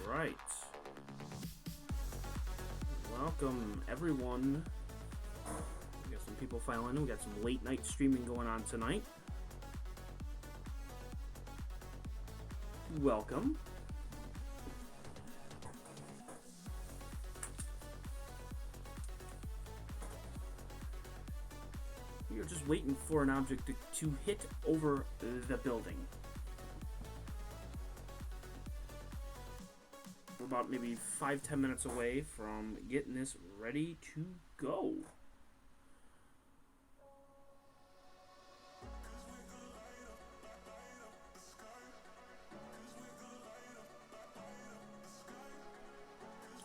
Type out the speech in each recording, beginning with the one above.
Right. Welcome, everyone. We got some people filing in. We got some late night streaming going on tonight. Welcome. We are just waiting for an object to hit over the building. We're about maybe 5-10 minutes away from getting this ready to go.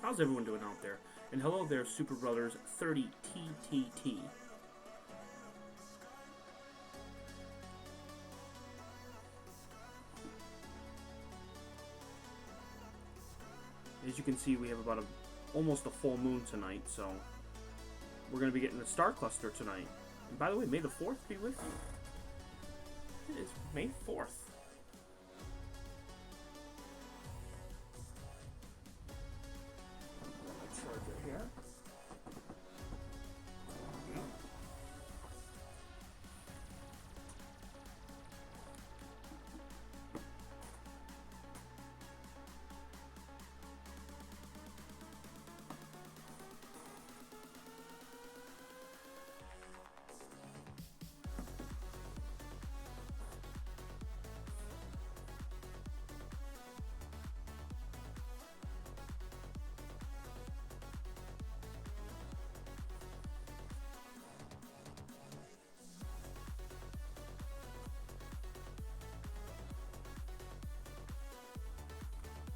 How's everyone doing out there? And hello there, Super Brothers 30TTT. As you can see, we have about almost a full moon tonight, so we're going to be getting a star cluster tonight. And by the way, May the 4th be with you. It is May 4th. Charger here.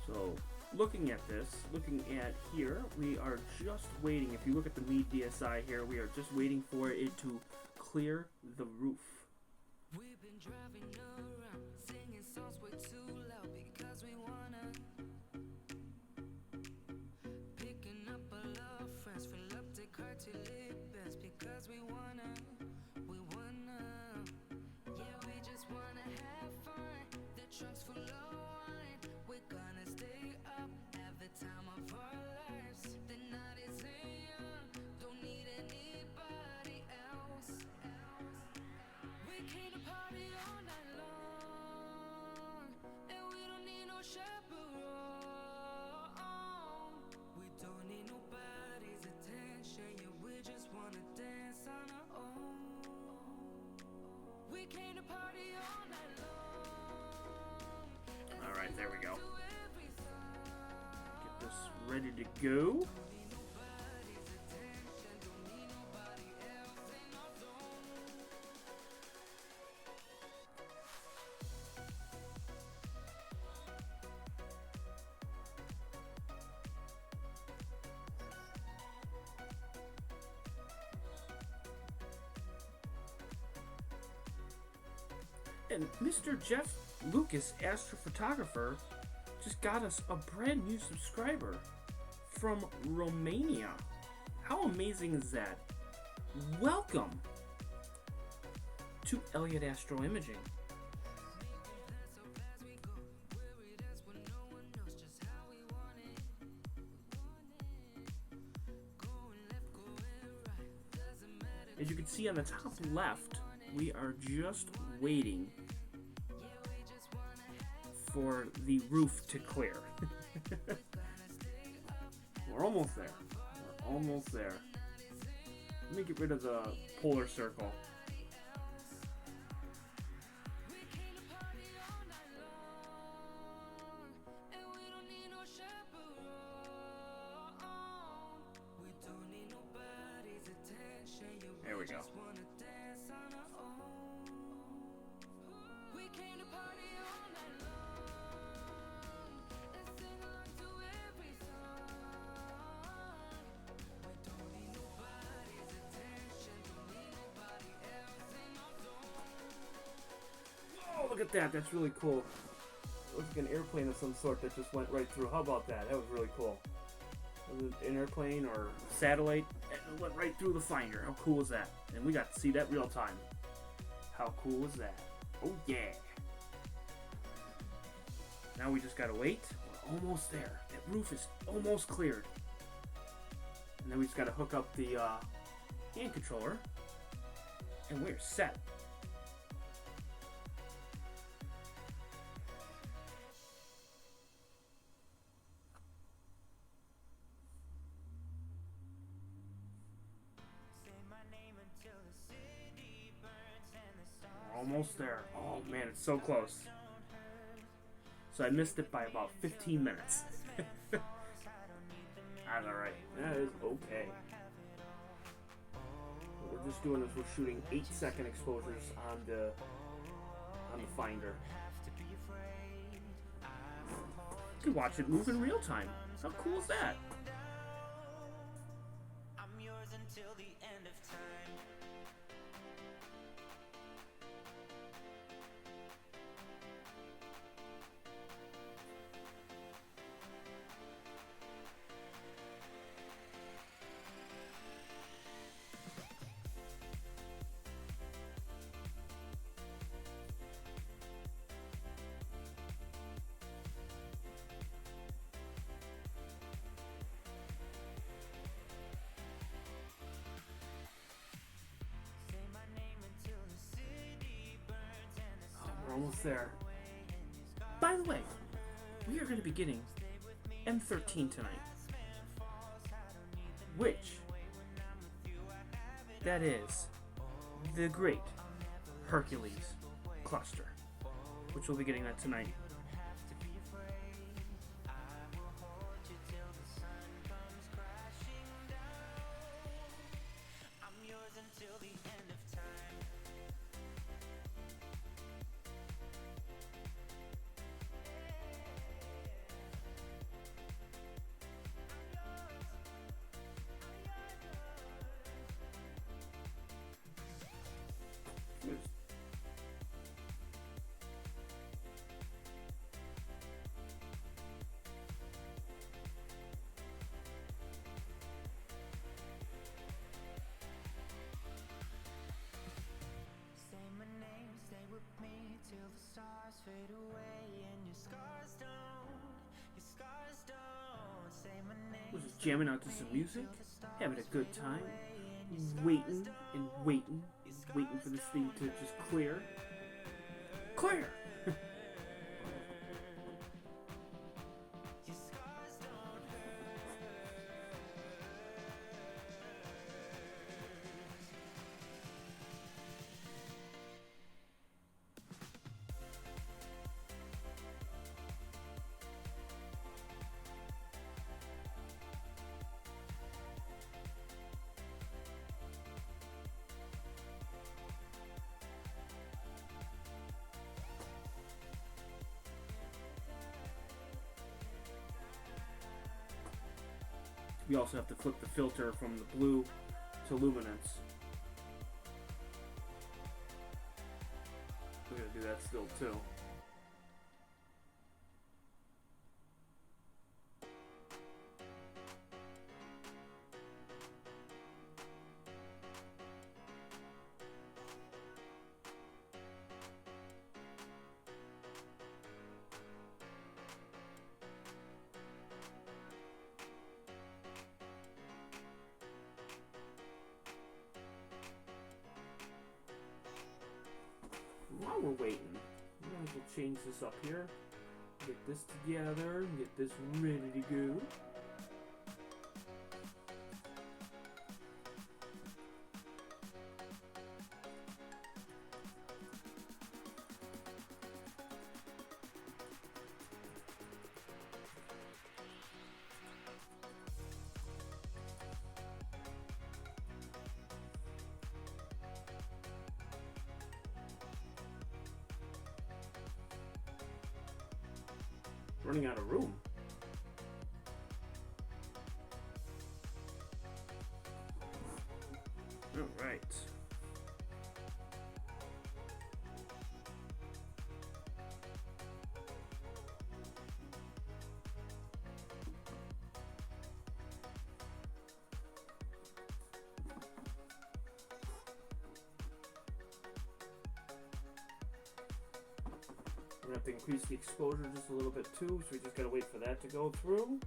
So, looking at here, we are just waiting. If you look at the Mead DSI here, we are just waiting for it to clear the roof. We've been driving around, singing songs way too loud because we wanna. Picking up our love friends, fill up the car till it bends because we wanna. Yeah, we just wanna have fun. The trunk's full of wine. We're gonna stay up, have the time of our lives. The night is young, don't need anybody else. We came to party all night long, and we don't need no chaperone. We don't need nobody's attention, yeah, we just wanna dance on our own. We came to party all night long. All right, there we go. Get this ready to go. And Mr. Jeff Lucas, astrophotographer, just got us a brand new subscriber from Romania. How amazing is that? Welcome to Elliot Astro-Imaging. As you can see on the top left, we are just waiting for the roof to clear. We're almost there. We're almost there. Let me get rid of the polar circle. There we go. Oh, look at that. That's really cool. It looks like an airplane of some sort that just went right through. How about that? That was really cool. Was it an airplane or satellite? It went right through the finder. How cool is that? And we got to see that real time. How cool was that? Oh, yeah. Now we just gotta wait. almost there. That roof is almost cleared. And then we just got to hook up the hand controller. And we're set. Almost there. Oh man, it's so close. So I missed it by about 15 minutes. That's alright. That is okay. What we're just doing is we're shooting 8-second exposures on the finder. You can watch it move in real time. How cool is that? We're almost there. By the way, we are going to be getting M13 tonight. Which, that is the great Hercules cluster. Which we'll be getting that tonight. Was just jamming out to some music, having a good time, waiting and waiting, waiting for this thing to just clear. Clear! We also have to flip the filter from the blue to luminance. We're going to do that still too. While we're waiting, we might as well change this up here. Get this together and get this ready to go. Running out of room. All right. gonna have to increase the exposure just a little bit too, so we just gotta wait for that to go through.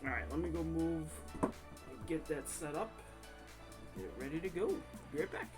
Alright, let me go move and get that set up. Get it ready to go. Be right back.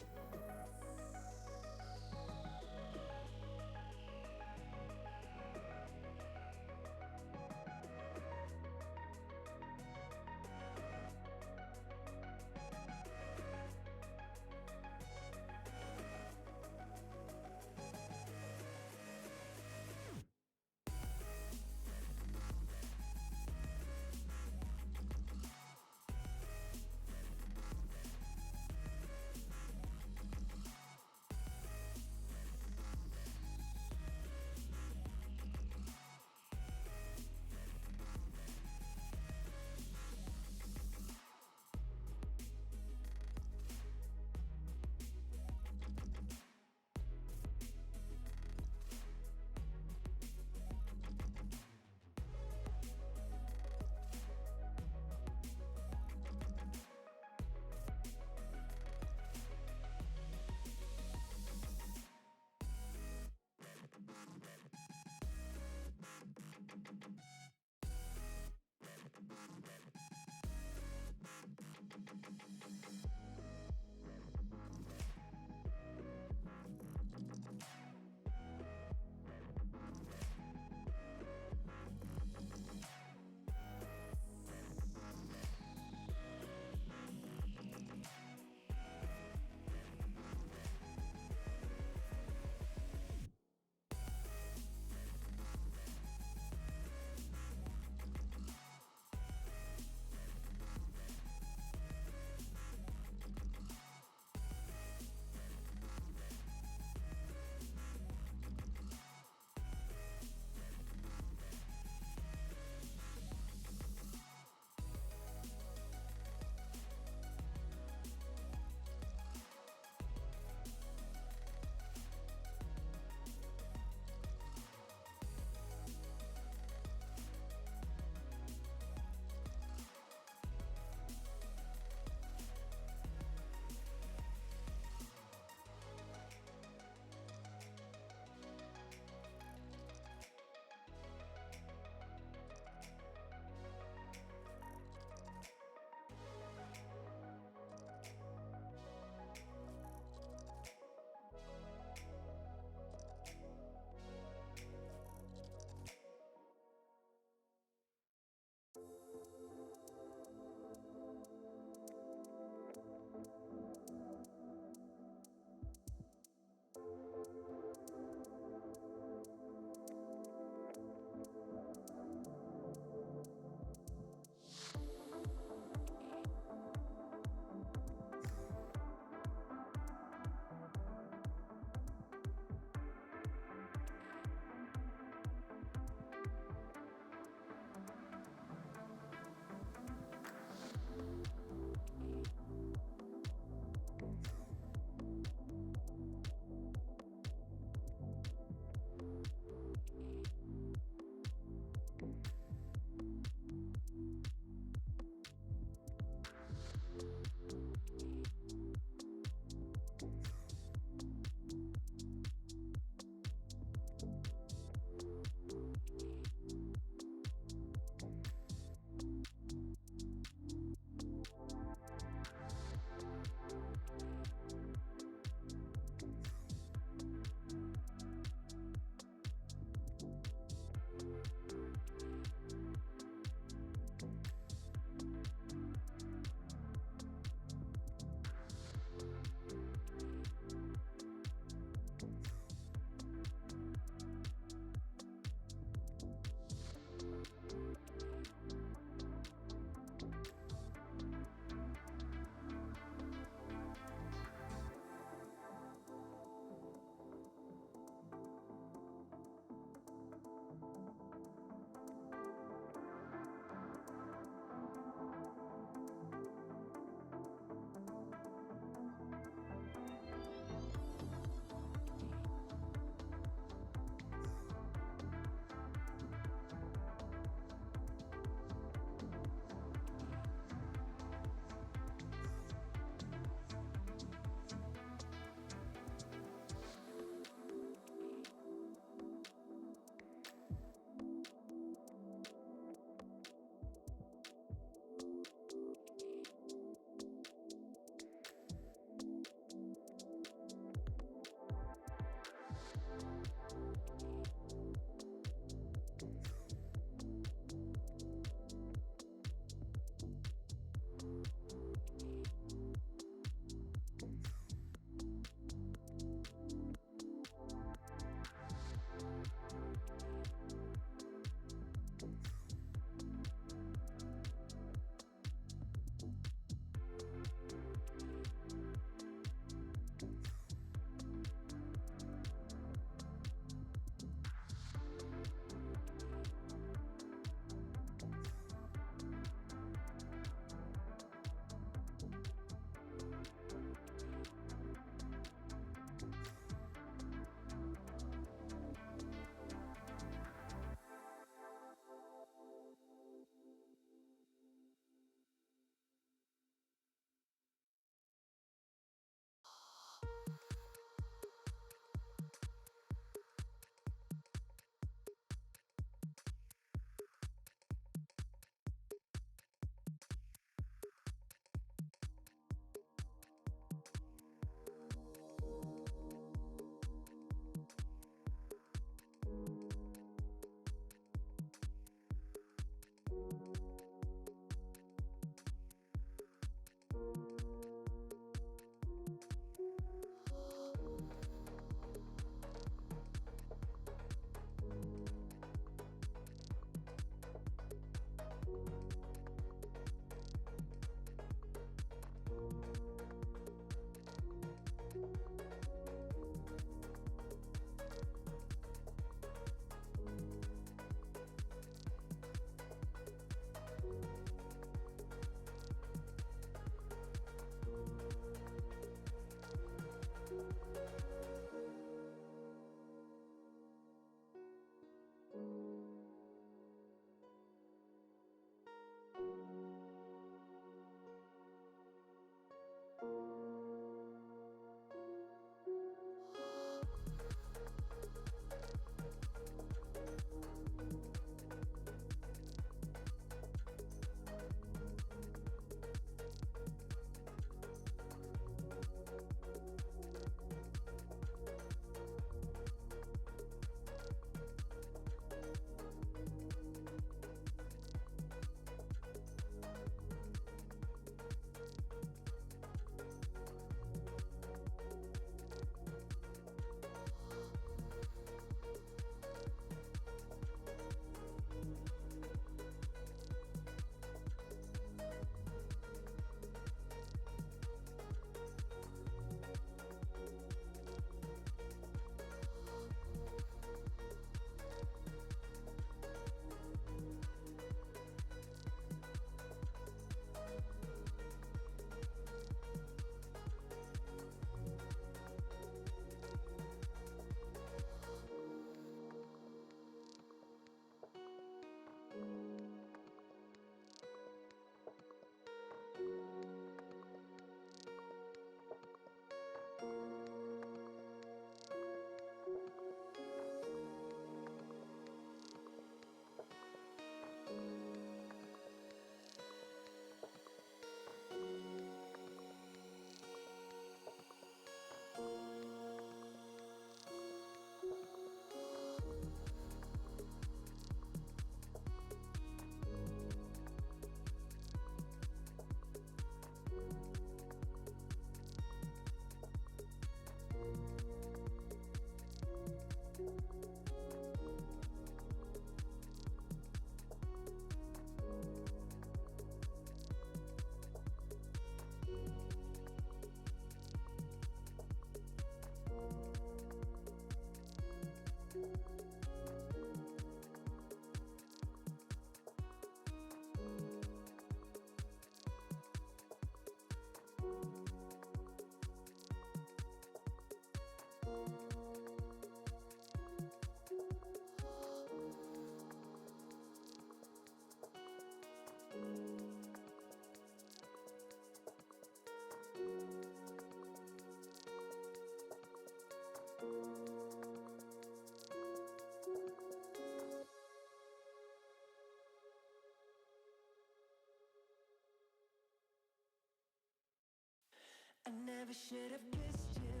never should have kissed you.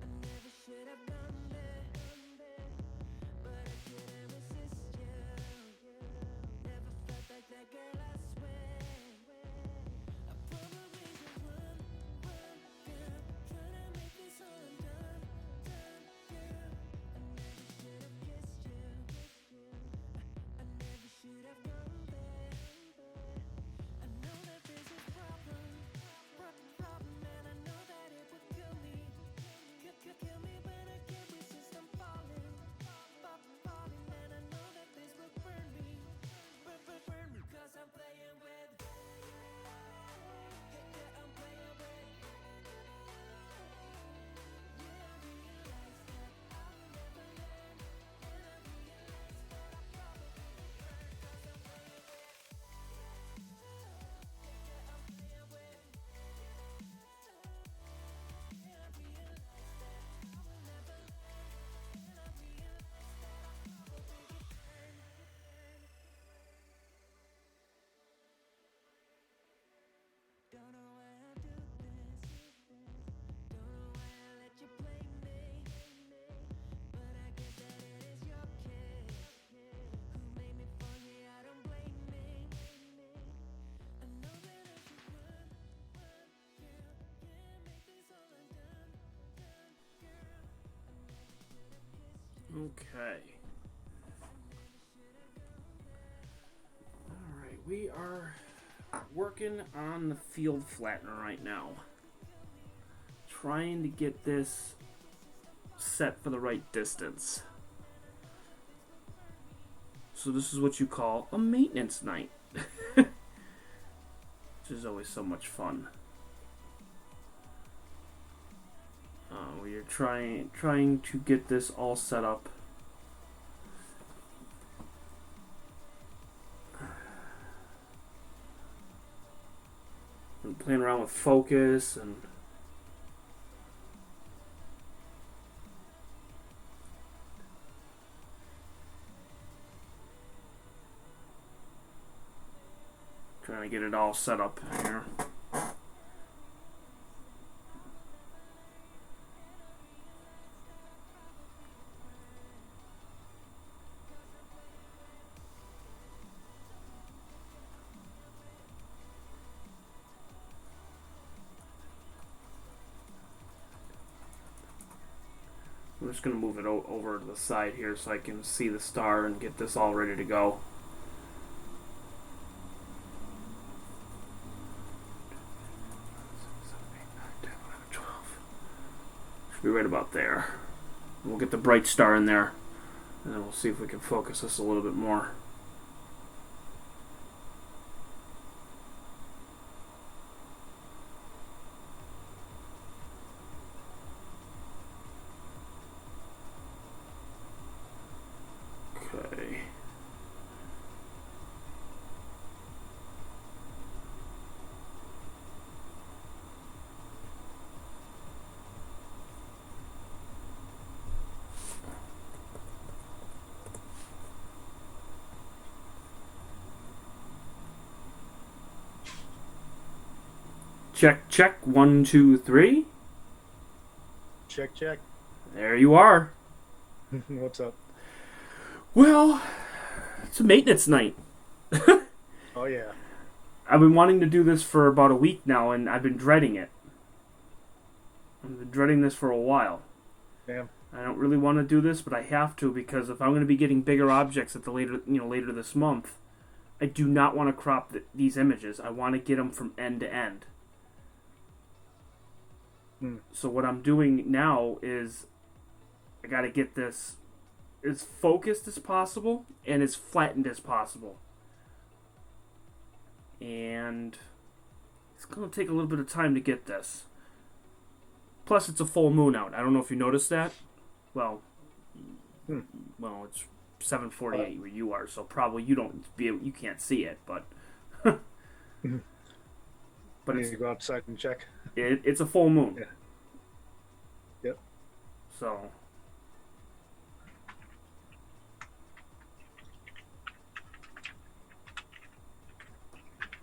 I never should have gone there, but I couldn't resist you. Never felt like that girl, I swear. I probably the one girl trying to make this all undone, girl. I never should have kissed you. I never should have gone there. I know that there's a problem, and I know that it would kill me, kill me, but I can't resist. I'm falling, and I know that this will burn me, 'cause I'm playing with, yeah, I'm playing with. Yeah, I realize that I will never learn, and I realize that I probably will burn, 'cause I'm playing with. Don't know why I do this. Don't know why I let you play me. But I guess that it is your kid who made me fall. Yeah, I don't blame me. I know that I should run, girl. Can't make this all undone, girl. I never should have kissed you. Okay. Alright, we are working on the field flattener right now. Trying to get this set for the right distance. So this is what you call a maintenance night. Which is always so much fun. We are trying to get this all set up. And playing around with focus and trying to get it all set up here. I'm just going to move it over to the side here so I can see the star and get this all ready to go. Should be right about there. We'll get the bright star in there, and then we'll see if we can focus this a little bit more. Okay. Check, check. 1, 2, 3. Check, check. There you are. What's up? Well, it's a maintenance night. Oh, yeah. I've been wanting to do this for about a week now, and I've been dreading it. I've been dreading this for a while. Damn. I don't really want to do this, but I have to, because if I'm going to be getting bigger objects at the later this month, I do not want to crop these images. I want to get them from end to end. So what I'm doing now is I got to get this as focused as possible and as flattened as possible. And it's going to take a little bit of time to get this. Plus, it's a full moon out. I don't know if you noticed that. Well, it's 7:48 where you are, so probably you can't see it, but But you go outside and check. It's a full moon. Yeah. Yep. So.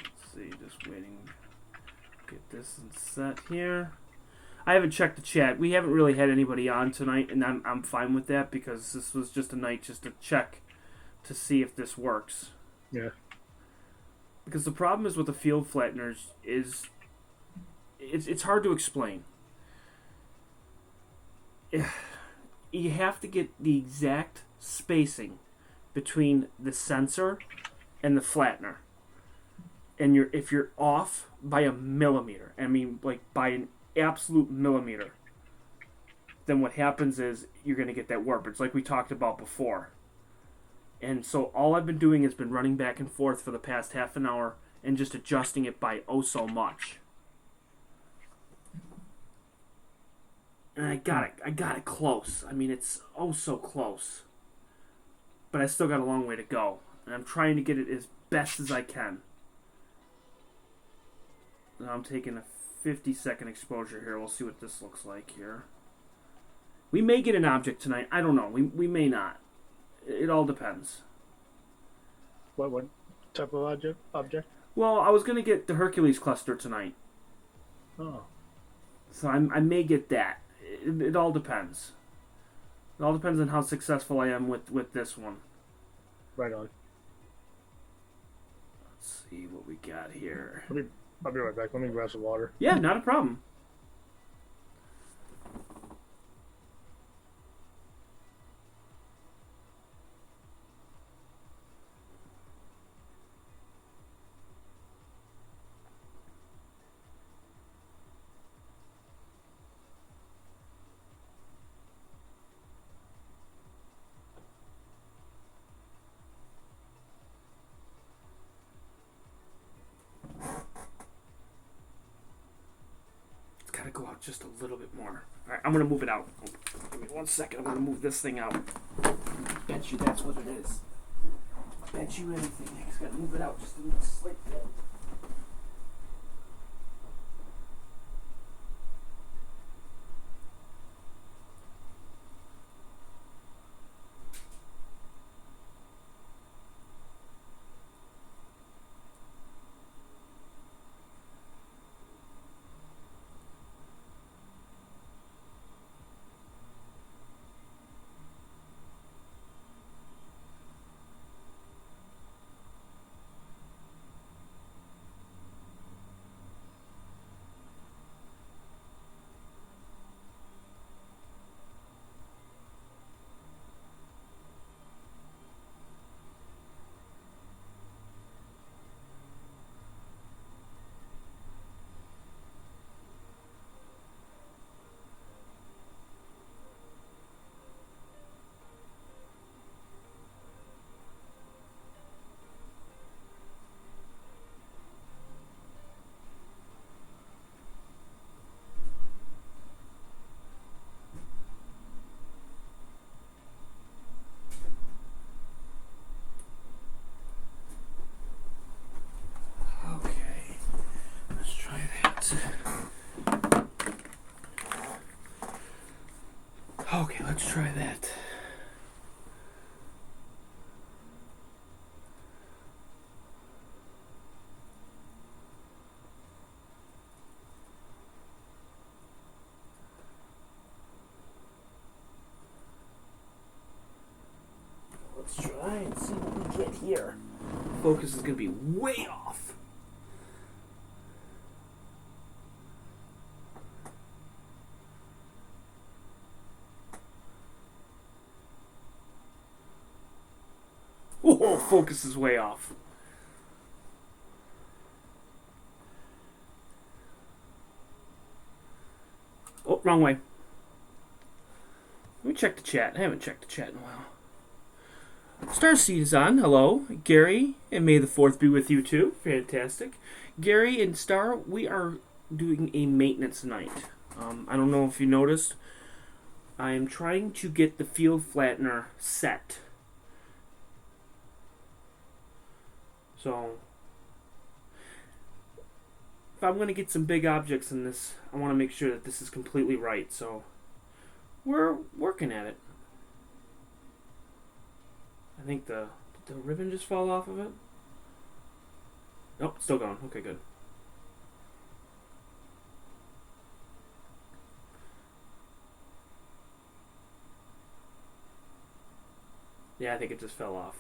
Let's see, just waiting. Get this set here. I haven't checked the chat. We haven't really had anybody on tonight, and I'm fine with that because this was just a night just to check to see if this works. Yeah. Because the problem is with the field flatteners is it's hard to explain. You have to get the exact spacing between the sensor and the flattener. And if you're off by a millimeter, I mean like by an absolute millimeter, then what happens is you're going to get that warp. It's like we talked about before. And so all I've been doing has been running back and forth for the past half an hour and just adjusting it by oh so much. And I got it close. I mean, it's oh so close. But I still got a long way to go. And I'm trying to get it as best as I can. Now I'm taking a 50-second exposure here. We'll see what this looks like here. We may get an object tonight. I don't know. We may not. It all depends. What type of object? Well, I was going to get the Hercules cluster tonight. Oh. So I may get that. It all depends. It all depends on how successful I am with this one. Right on. Let's see what we got here. I'll be right back. Let me grab some water. Yeah, not a problem. Gotta go out just a little bit more. Alright, I'm gonna move it out. Give me 1 second. I'm gonna move this thing out. Bet you that's what it is. Bet you anything. I just gotta move it out just a slight bit. Okay, let's try that. Let's try and see what we get here. Focus is going to be way off. Oh, focus is way off. Oh, wrong way. Let me check the chat. I haven't checked the chat in a while. Starseed is on. Hello. Gary, and may the 4th be with you too. Fantastic. Gary and Star, we are doing a maintenance night. I don't know if you noticed. I am trying to get the field flattener set. So, if I'm going to get some big objects in this, I want to make sure that this is completely right. So, we're working at it. I think did the ribbon just fall off of it? Nope, still going. Okay, good. Yeah, I think it just fell off.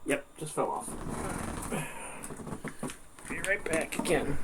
Yep, just fell off. Be right back again.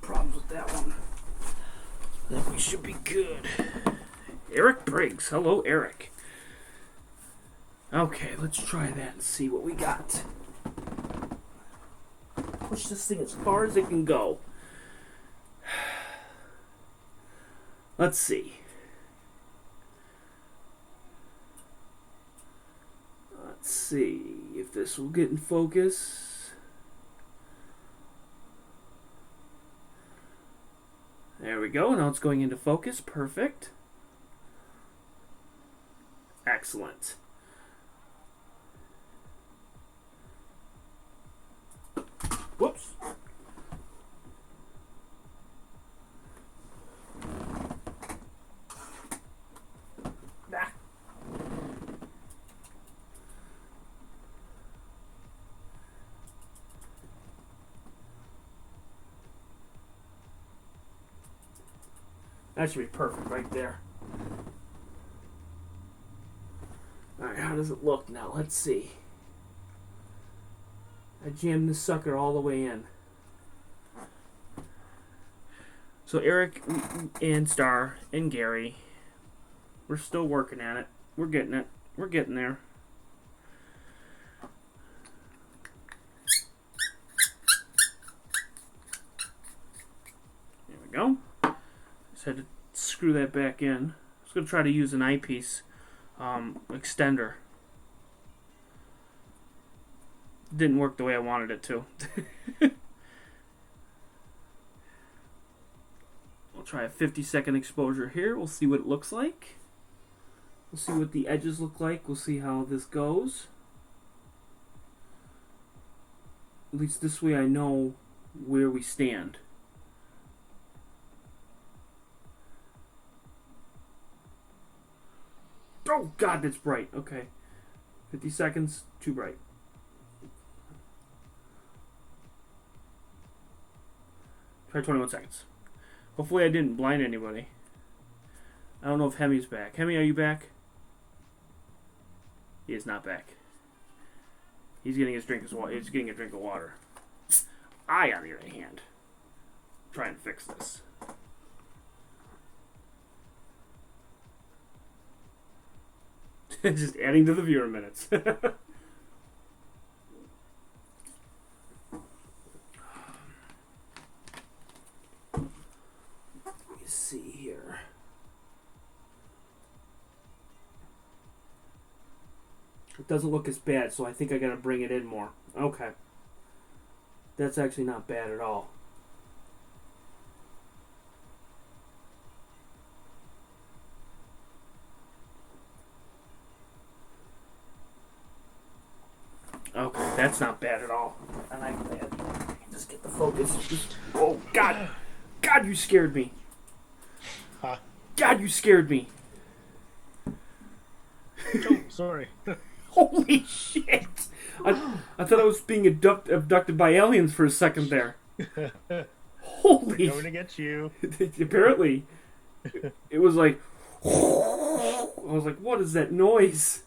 Problems with that one. I think we should be good. Eric Briggs. Hello, Eric. Okay, let's try that and see what we got. Push this thing as far as it can go. Let's see. Let's see if this will get in focus. There we go. Now it's going into focus. Perfect. Excellent. Whoops. Ah. That should be perfect right there. Alright, how does it look now? Let's see. I jammed this sucker all the way in. So Eric and Star and Gary, we're still working at it. We're getting it. We're getting there. There we go. Just had to screw that back in. I was going to try to use an eyepiece extender. Didn't work the way I wanted it to. We'll try a 50-second exposure here. We'll see what it looks like. We'll see what the edges look like. We'll see how this goes. At least this way I know where we stand. Oh God, that's bright. Okay. 50 seconds, too bright. Try 21 seconds. Hopefully I didn't blind anybody. I don't know if Hemi's back. Hemi, are you back? He is not back. He's getting his drink of water. He's getting a drink of water. I, on the other hand, try and fix this. Just adding to the viewer minutes. Let me see here. It doesn't look as bad, so I think I gotta bring it in more. Okay. That's actually not bad at all. Okay, that's not bad at all. I like that. Just get the focus. Oh, God! God, you scared me! Huh? God, you scared me! Oh, sorry. Holy shit! I thought I was being abducted by aliens for a second there. Holy! They're coming to get you. Apparently, it was like. I was like, "What is that noise?"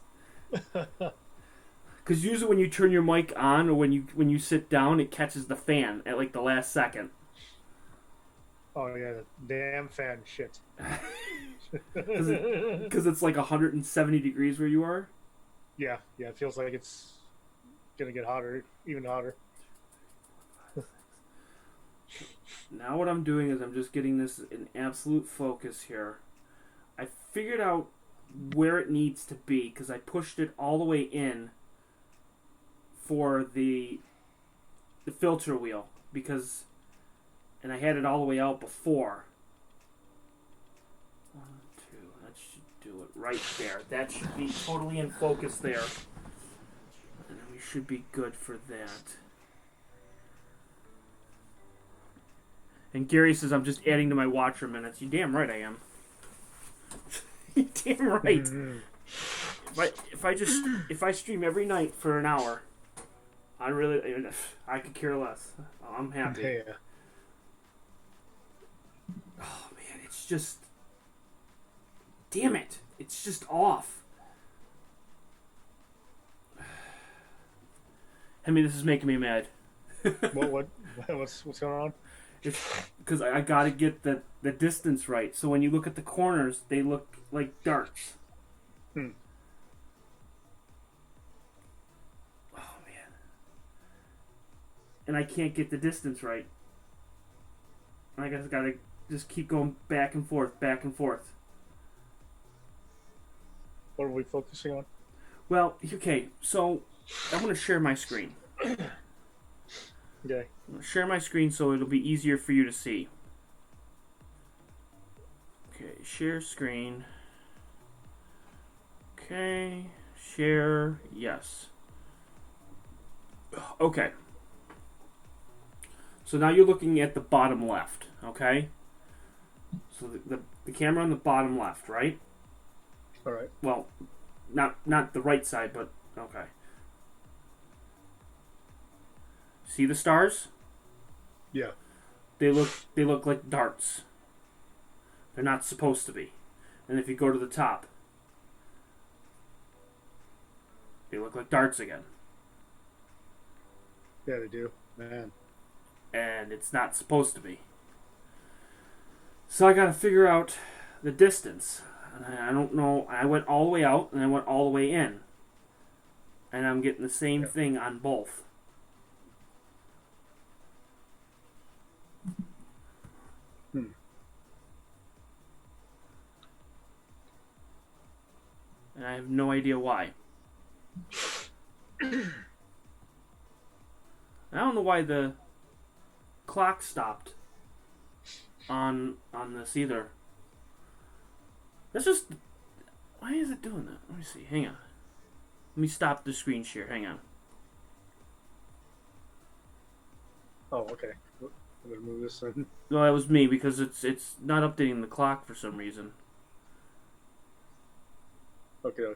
Because usually when you turn your mic on or when you sit down, it catches the fan at like the last second. Oh yeah, the damn fan shit. Because it's like 170 degrees where you are. Yeah, it feels like it's gonna get hotter, even hotter. Now what I'm doing is I'm just getting this in absolute focus here. I figured out where it needs to be because I pushed it all the way in for the filter wheel and I had it all the way out before. 1, 2, that should do it right there. That should be totally in focus there. And then we should be good for that. And Gary says I'm just adding to my watcher minutes. You damn right I am. You damn right. If I stream every night for an hour, I could care less. I'm happy. Yeah. Oh man, it's just, damn it, it's just off. I mean, this is making me mad. What's going on? It's because I gotta get the distance right. So when you look at the corners, they look like darts. Oh man, and I can't get the distance right. I guess I gotta just keep going back and forth, back and forth. What are we focusing on? Well, okay, so I'm gonna share my screen. Okay. I'm gonna share my screen so it'll be easier for you to see. Okay, share screen. Okay, share, yes. Okay. So now you're looking at the bottom left, okay? So the camera on the bottom left, right? All right. Well, not the right side, but okay. See the stars? Yeah. They look like darts. They're not supposed to be. And if you go to the top, they look like darts again. Yeah, they do. Man. and it's not supposed to be. So I got to figure out the distance. And I don't know. I went all the way out and I went all the way in, and I'm getting the same Yep. thing on both. Hmm. And I have no idea why. I don't know why the clock stopped on this either. That's just, why is it doing that? Let me see. Hang on. Let me stop the screen share. Hang on. Oh, okay. I'm gonna move this in. No, that was me because it's not updating the clock for some reason. Okay.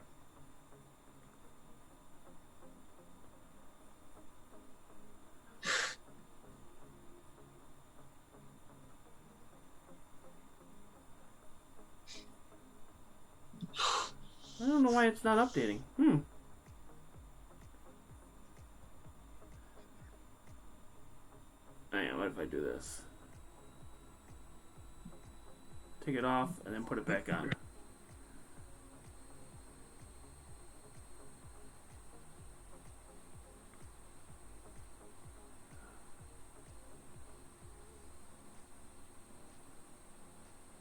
I don't know why it's not updating. Hang on, what if I do this? Take it off and then put it back on.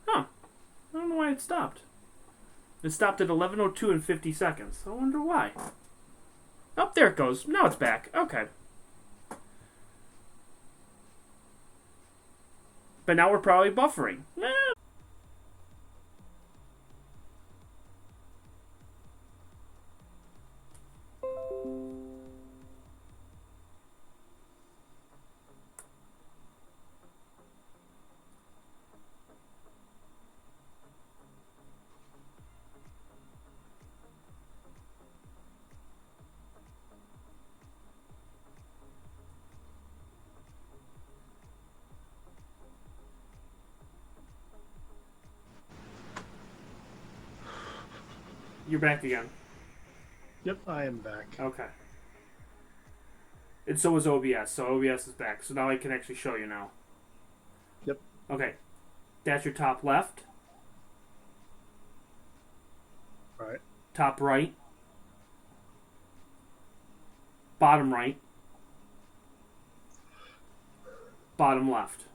Huh. I don't know why it stopped. It stopped at 11:02 and 50 seconds. I wonder why. Oh, there it goes. Now it's back. Okay. But now we're probably buffering. You're back again. Yep, I am back. Okay. And so is OBS. So OBS is back. So now I can actually show you now. Yep. Okay. That's your top left. Right. Top right. Bottom right. Bottom left.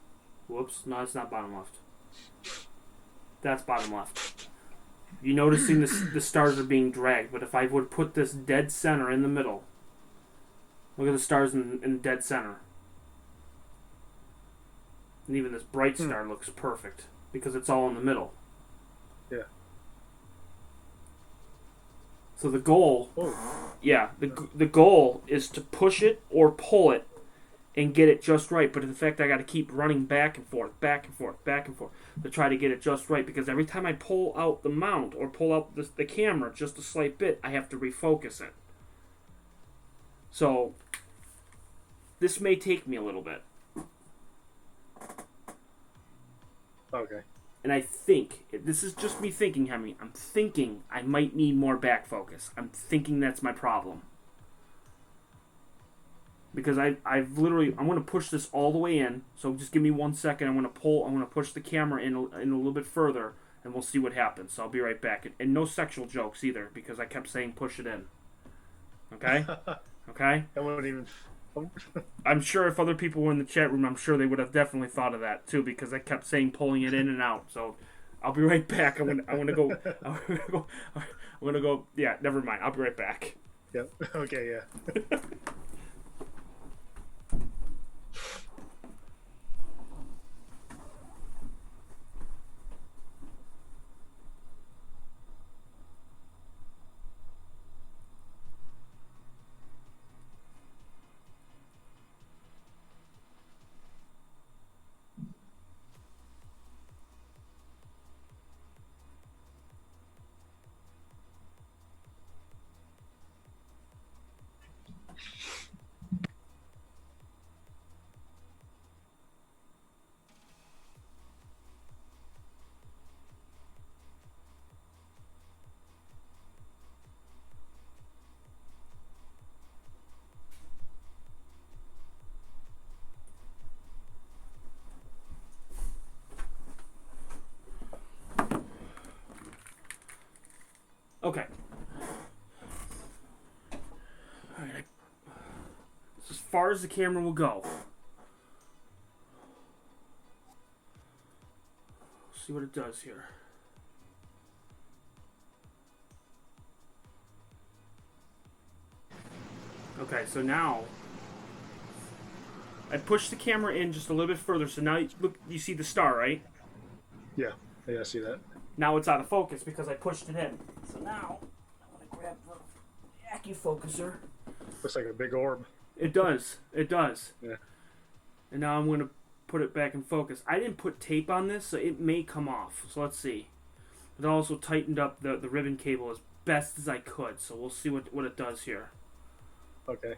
Whoops. No, it's not bottom left. That's bottom left. You're noticing the stars are being dragged, but if I would put this dead center in the middle, look at the stars in dead center. And even this bright star looks perfect because it's all in the middle. Yeah. So the goal, Oh. yeah, the goal is to push it or pull it and get it just right. But in fact, I got to keep running back and forth, back and forth, back and forth to try to get it just right. Because every time I pull out the mount or pull out the camera just a slight bit, I have to refocus it. So this may take me a little bit. Okay. And I think, this is just me thinking, Hemi, I'm thinking I might need more back focus. I'm thinking that's my problem. Because I've literally, I'm going to push this all the way in. So just give me 1 second. I'm going to push the camera in a little bit further, and we'll see what happens. So I'll be right back. And no sexual jokes either, because I kept saying push it in. Okay? Okay? I wouldn't even. I'm sure if other people were in the chat room, I'm sure they would have definitely thought of that too, because I kept saying pulling it in and out. So I'll be right back. I'm gonna go. Yeah, never mind. I'll be right back. Yep. Okay. Yeah. Okay. Alright. As far as the camera will go. See what it does here. Okay, so now I pushed the camera in just a little bit further, so now you see the star, right? Yeah, I see that. Now it's out of focus because I pushed it in. So now I'm gonna grab the AccuFocuser. Looks like a big orb. It does. It does. Yeah. And now I'm gonna put it back in focus. I didn't put tape on this, so it may come off. So let's see. It also tightened up the ribbon cable as best as I could. So we'll see what it does here. Okay.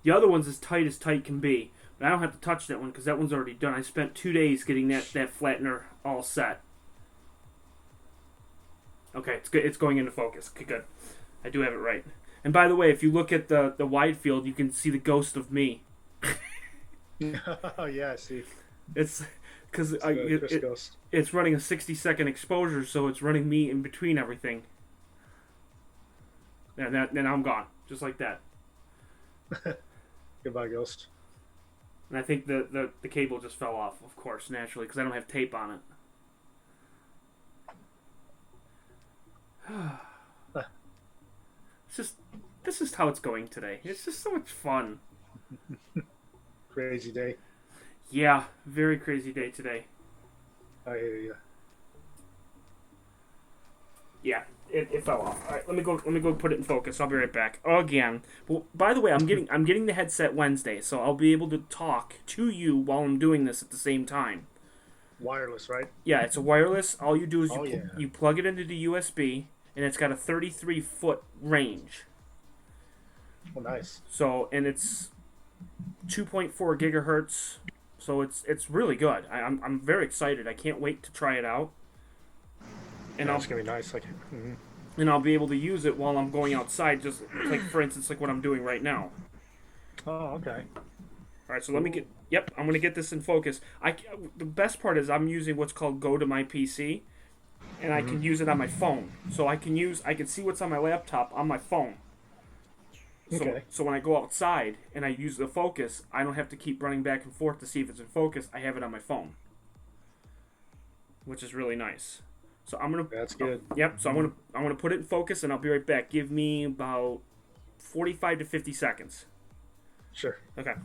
The other one's as tight can be. But I don't have to touch that one because that one's already done. I spent 2 days getting that flattener all set. Okay, it's good. It's going into focus. Okay, good. I do have it right. And by the way, if you look at the wide field, you can see the ghost of me. Oh yeah, I see. It's because Ghost. it's running a 60-second exposure, so it's running me in between everything. And then I'm gone, just like that. Goodbye, Ghost. And I think the cable just fell off, of course, naturally, because I don't have tape on it. This is how it's going today. It's just so much fun. Crazy day. Yeah, very crazy day today. I hear you. Yeah, it fell off. All right, let me go put it in focus. I'll be right back. Again. Well, by the way, I'm getting the headset Wednesday, so I'll be able to talk to you while I'm doing this at the same time. Wireless, right? Yeah, it's a wireless. All you do is Oh, yeah. you plug it into the USB, and it's got a 33-foot range. Oh, nice. So, and it's 2.4 gigahertz. So it's really good. I'm very excited. I can't wait to try it out. And It's gonna be nice. Like, and I'll be able to use it while I'm going outside. Just like, for instance, like what I'm doing right now. Oh, okay. All right, so let me get. Yep, I'm gonna get this in focus. The best part is I'm using what's called Go to My PC, and I can use it on my phone. So I can see what's on my laptop on my phone. So when I go outside and I use the focus, I don't have to keep running back and forth to see if it's in focus. I have it on my phone, which is really nice. So I'm gonna. That's good. Yep. So I'm gonna put it in focus, and I'll be right back. Give me about 45 to 50 seconds. Sure. Okay.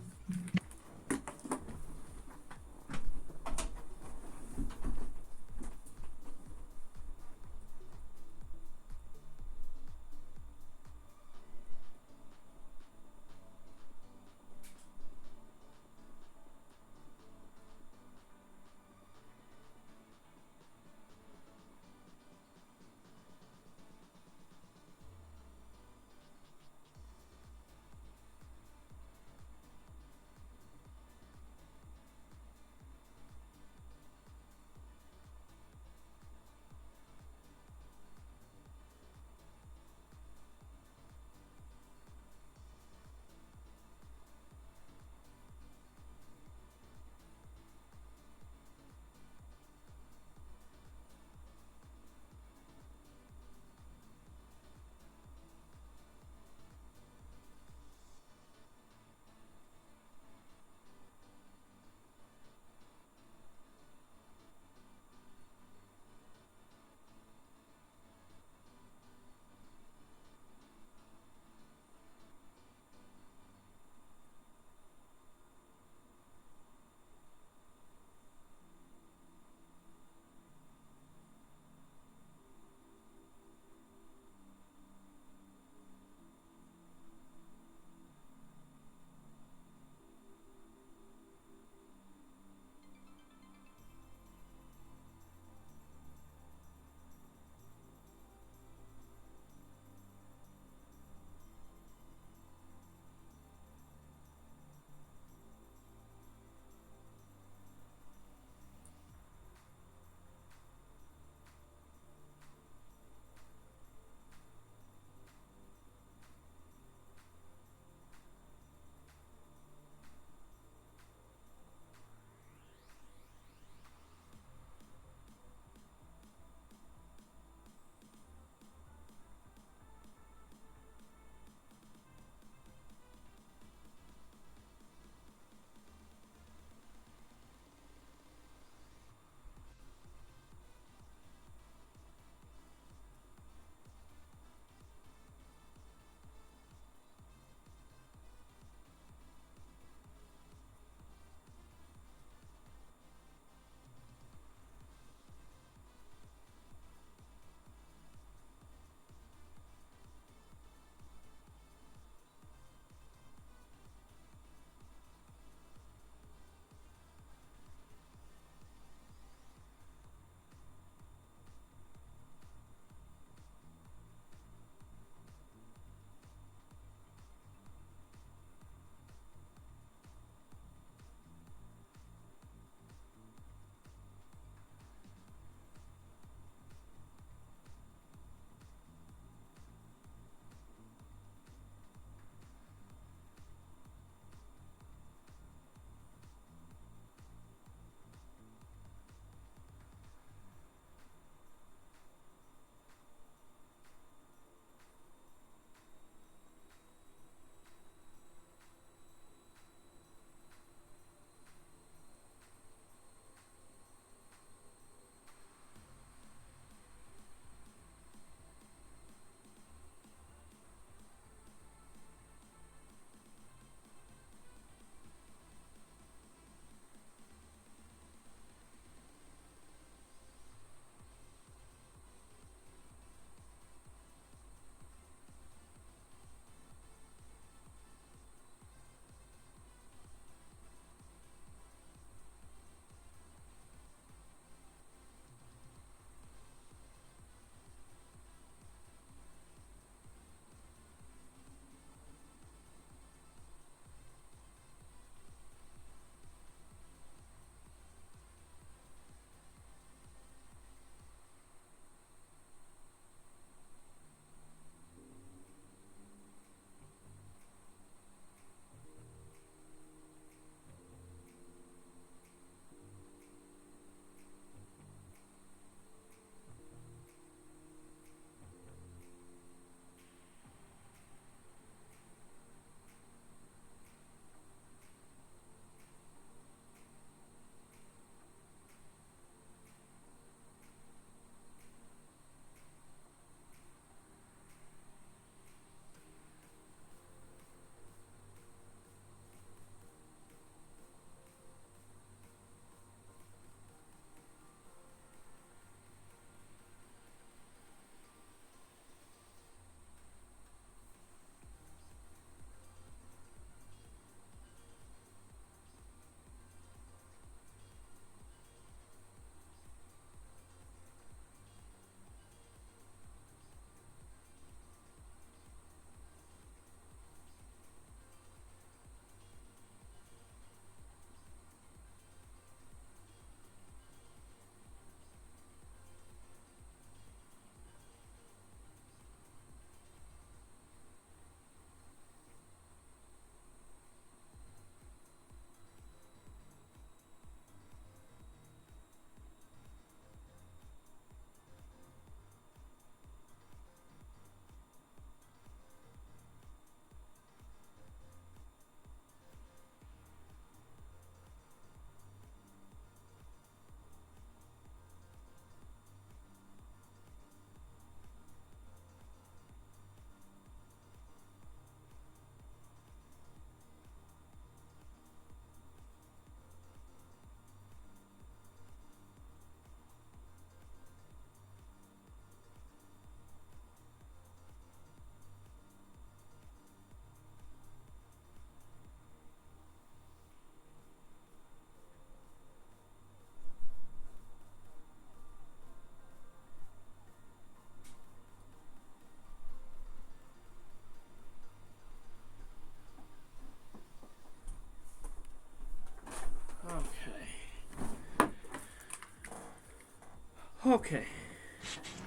Okay,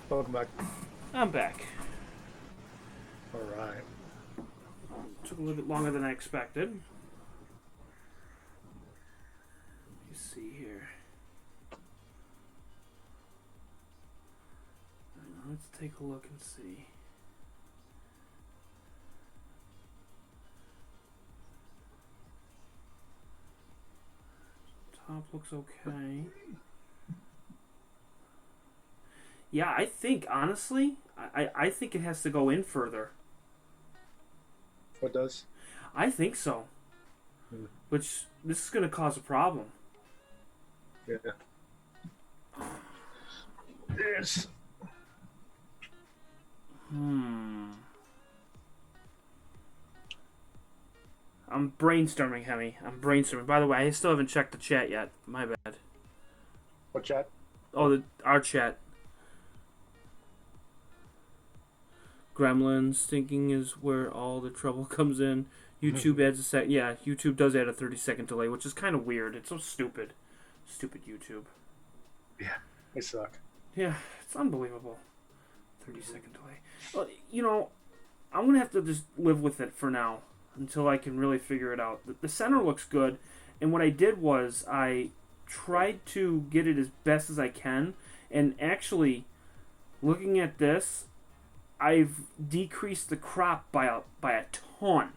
Welcome back. I'm back. All right. Took a little bit longer than I expected. Let me see here. Let's take a look and see. Top looks okay. Yeah, I think, honestly, I think it has to go in further. What does? I think so. Which, this is going to cause a problem. Yeah. Yes. I'm brainstorming, Hemi. I'm brainstorming. By the way, I still haven't checked the chat yet. My bad. What chat? Oh, our chat. Gremlins thinking is where all the trouble comes in. YouTube adds a second. Yeah, YouTube does add a 30-second delay, which is kind of weird. It's so stupid. Stupid YouTube. Yeah, they suck. Yeah, it's unbelievable. 30-second delay. Well, you know, I'm going to have to just live with it for now until I can really figure it out. The center looks good, and what I did was I tried to get it as best as I can, and actually, looking at this, I've decreased the crop by a ton.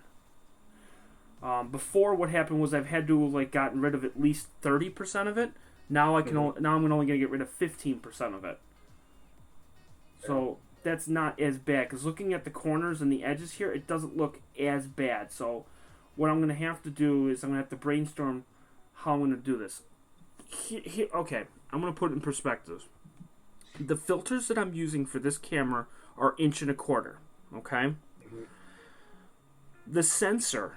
Before, what happened was I've had to like gotten rid of at least 30% of it. Now now I'm only gonna get rid of 15% of it. So that's not as bad. Because looking at the corners and the edges here, it doesn't look as bad. So what I'm gonna have to do is I'm gonna have to brainstorm how I'm gonna do this. Okay, I'm gonna put it in perspective. The filters that I'm using for this camera are 1.25 inches. Okay. The sensor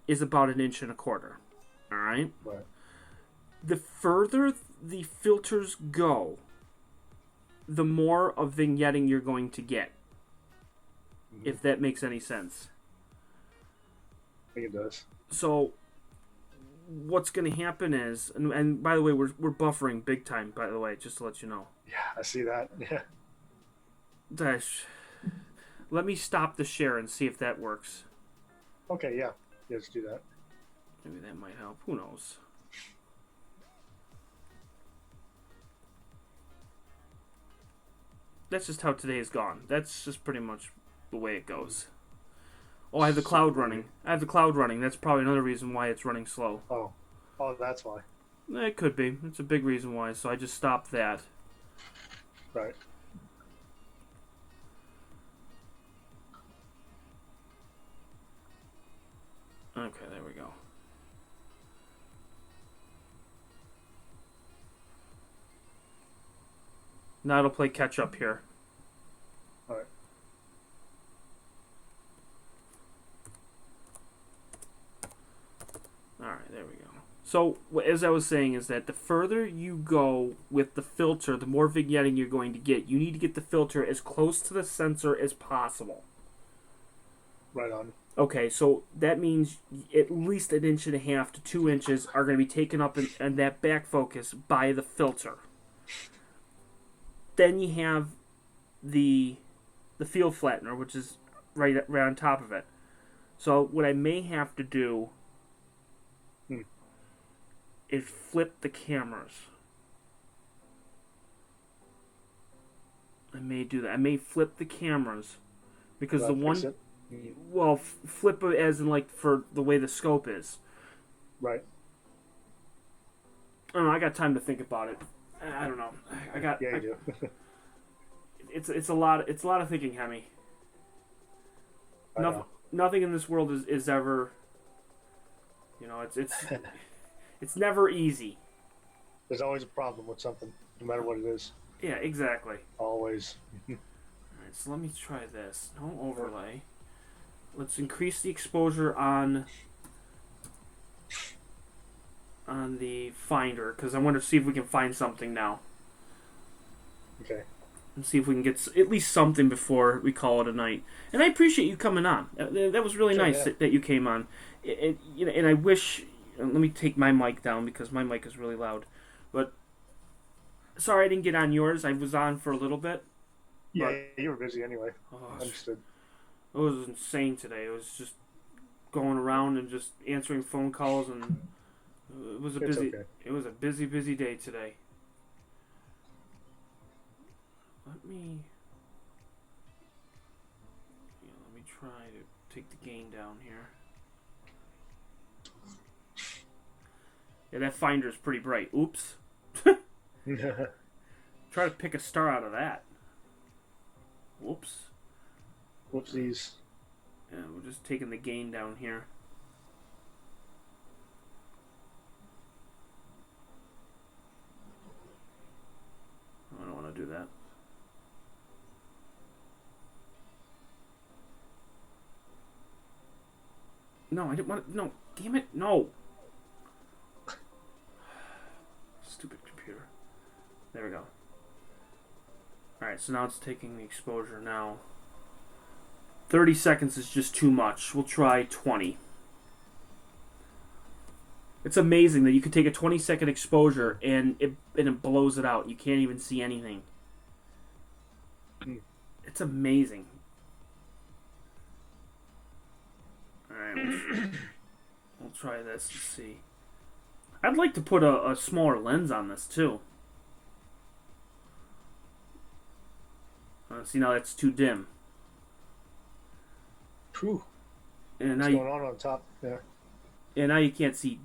is about 1.25 inches. All right. Right. The further the filters go, the more of vignetting you're going to get. If that makes any sense. I think it does. So, what's going to happen is, and by the way, we're buffering big time. By the way, just to let you know. Yeah, I see that. Yeah. Dash. Let me stop the share and see if that works. Okay. Yeah. Let's do that. Maybe that might help. Who knows? That's just how today has gone. That's just pretty much the way it goes. Oh, I have the cloud running. That's probably another reason why it's running slow. Oh, that's why. It could be. It's a big reason why, so I just stopped that. Right. Okay, there we go. Now it'll play catch up here. Alright. Alright, there we go. So, as I was saying, is that the further you go with the filter, the more vignetting you're going to get. You need to get the filter as close to the sensor as possible. Right on. Okay, so that means at least 1.5 inches to 2 inches are going to be taken up in that back focus by the filter. Then you have the field flattener, which is right on top of it. So what I may have to do is flip the cameras. I may do that. I may flip the cameras because the one, well, flip it as in like for the way the scope is. Right. I don't know. I got time to think about it. I don't know. Yeah, you do. It's a lot. It's a lot of thinking, Hemi. Nothing in this world is ever. You know, it's never easy. There's always a problem with something, no matter what it is. Yeah, exactly. Always. Alright, so let me try this. No overlay. Let's increase the exposure on the finder, because I want to see if we can find something now. Okay. And see if we can get at least something before we call it a night. And I appreciate you coming on. That was really nice that you came on. You know, and I wish... Let me take my mic down because my mic is really loud. But Sorry I didn't get on yours. I was on for a little bit. Yeah, you were busy anyway. Oh, Understood. it was insane today. It was just going around and just answering phone calls, and it was a It's busy. okay. It was a busy day today. Let me try to take the gain down here. Yeah, that finder's pretty bright. Oops. Try to pick a star out of that. Whoops. Whoopsies. Yeah, we're just taking the gain down here. I don't want to do that. No, I didn't want to. No, damn it, no. Stupid computer. There we go. Alright, so now it's taking the exposure now. 30 seconds is just too much. We'll try 20. It's amazing that you can take a 20-second exposure and it blows it out. You can't even see anything. It's amazing. Alright, we'll try this and see. I'd like to put a smaller lens on this too. See, now that's too dim. Whew. And now What's going on top there? and now you can't see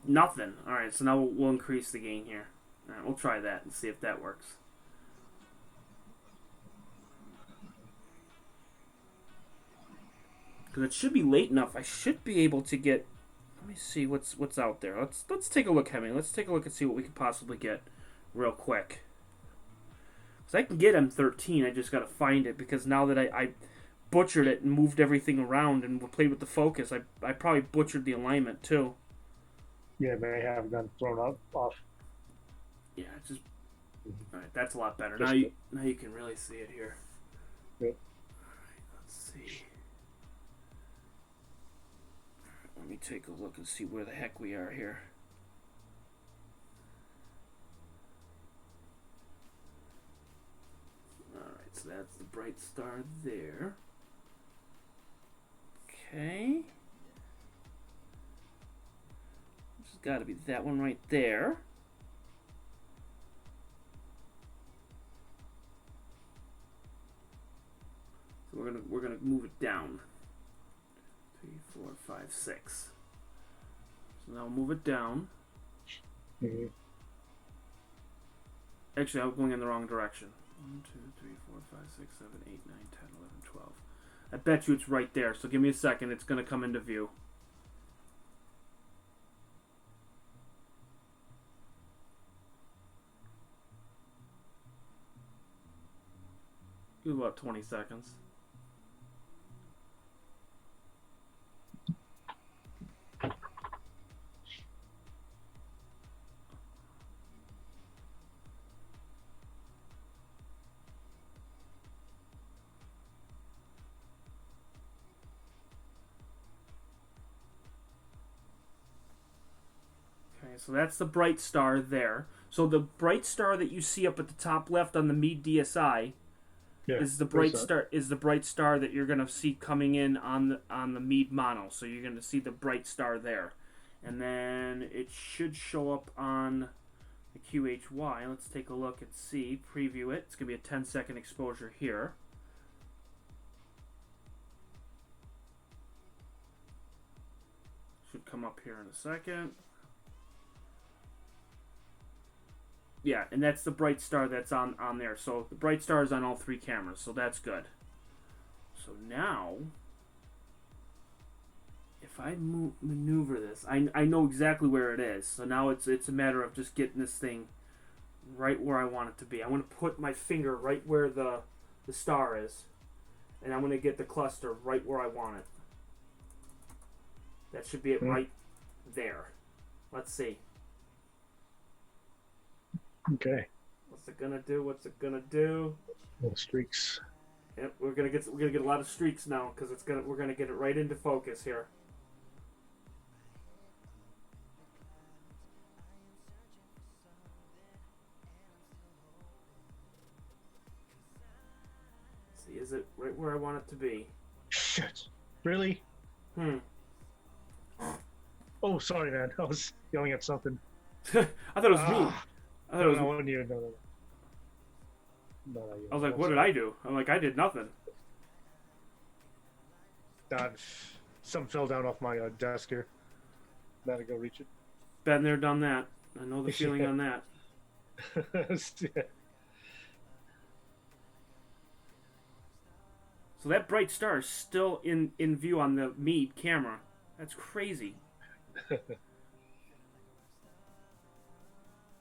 nothing. Alright, so now we'll increase the gain here. Alright, we'll try that and see if that works. Because it should be late enough. I should be able to get... Let me see what's out there. Let's take a look, Hemming. Let's take a look and see what we could possibly get real quick. Because I can get M13, I just got to find it. Because now that I butchered it and moved everything around and played with the focus, I probably butchered the alignment too. Yeah, it may have been thrown off. Yeah, it's just... Alright, that's a lot better. Just Now you can really see it here. Yep. Alright, let's see. Let me take a look and see where the heck we are here. Alright, so that's the bright star there. Okay. It's got to be that one right there. So we're gonna move it down. 3, 4, 5, 6. So now we'll move it down. Mm-hmm. Actually, I'm going in the wrong direction. 1, 2, 3, 4, 5, 6, 7, 8, 9, 10, 11, 12. I bet you it's right there. So give me a second. It's going to come into view. Give it about 20 seconds. So that's the bright star there. So the bright star that you see up at the top left on the Meade DSI is the bright star. Is the bright star that you're gonna see coming in on the Meade mono. So you're gonna see the bright star there, and then it should show up on the QHY. Let's take a look and see. Preview it. It's gonna be a 10-second exposure here. Should come up here in a second. Yeah, and that's the bright star that's on there. So the bright star is on all 3 cameras, so that's good. So now, if I maneuver this, I know exactly where it is. So now it's a matter of just getting this thing right where I want it to be. I want to put my finger right where the star is, and I'm going to get the cluster right where I want it. That should be it right there. Let's see. Okay. What's it gonna do? What's it gonna do? Little streaks. Yep, we're gonna get a lot of streaks now because we're gonna get it right into focus here. Is it right where I want it to be? Shit. Really? Hmm. Oh, sorry, man. I was yelling at something. I thought it was me. Ah, I thought no, it was. no, I wouldn't even know that. No, no, I was like, what did I do? I'm like, I did nothing. God, something fell down off my desk here. Gotta go reach it. Been there, done that. I know the feeling Yeah. on that. Yeah. So that bright star is still in view on the Meade camera. That's crazy.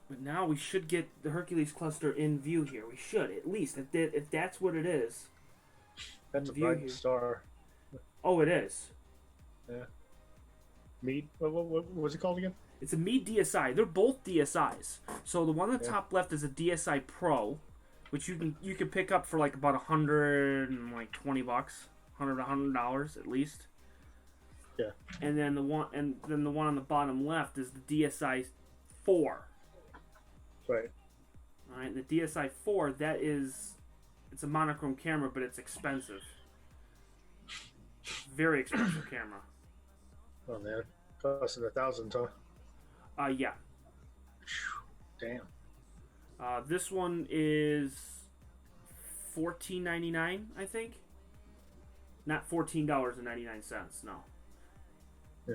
But now we should get the Hercules cluster in view here. We should, at least. If that's what it is. That's a View bright here. star. Oh, it is. Yeah. Mead? What was it called again? It's a Meade DSI. They're both DSIs. So the one on the top left is a DSI Pro, which you can pick up for like about $120, $100 at least. Yeah. And then the one on the bottom left is the DSI 4. Right. All right, the DSI 4 it's a monochrome camera, but it's expensive. Very expensive camera. Oh man, costing $1,000, huh? Yeah. Damn. This one is $14.99, I think. Not $14.99. No. Yeah.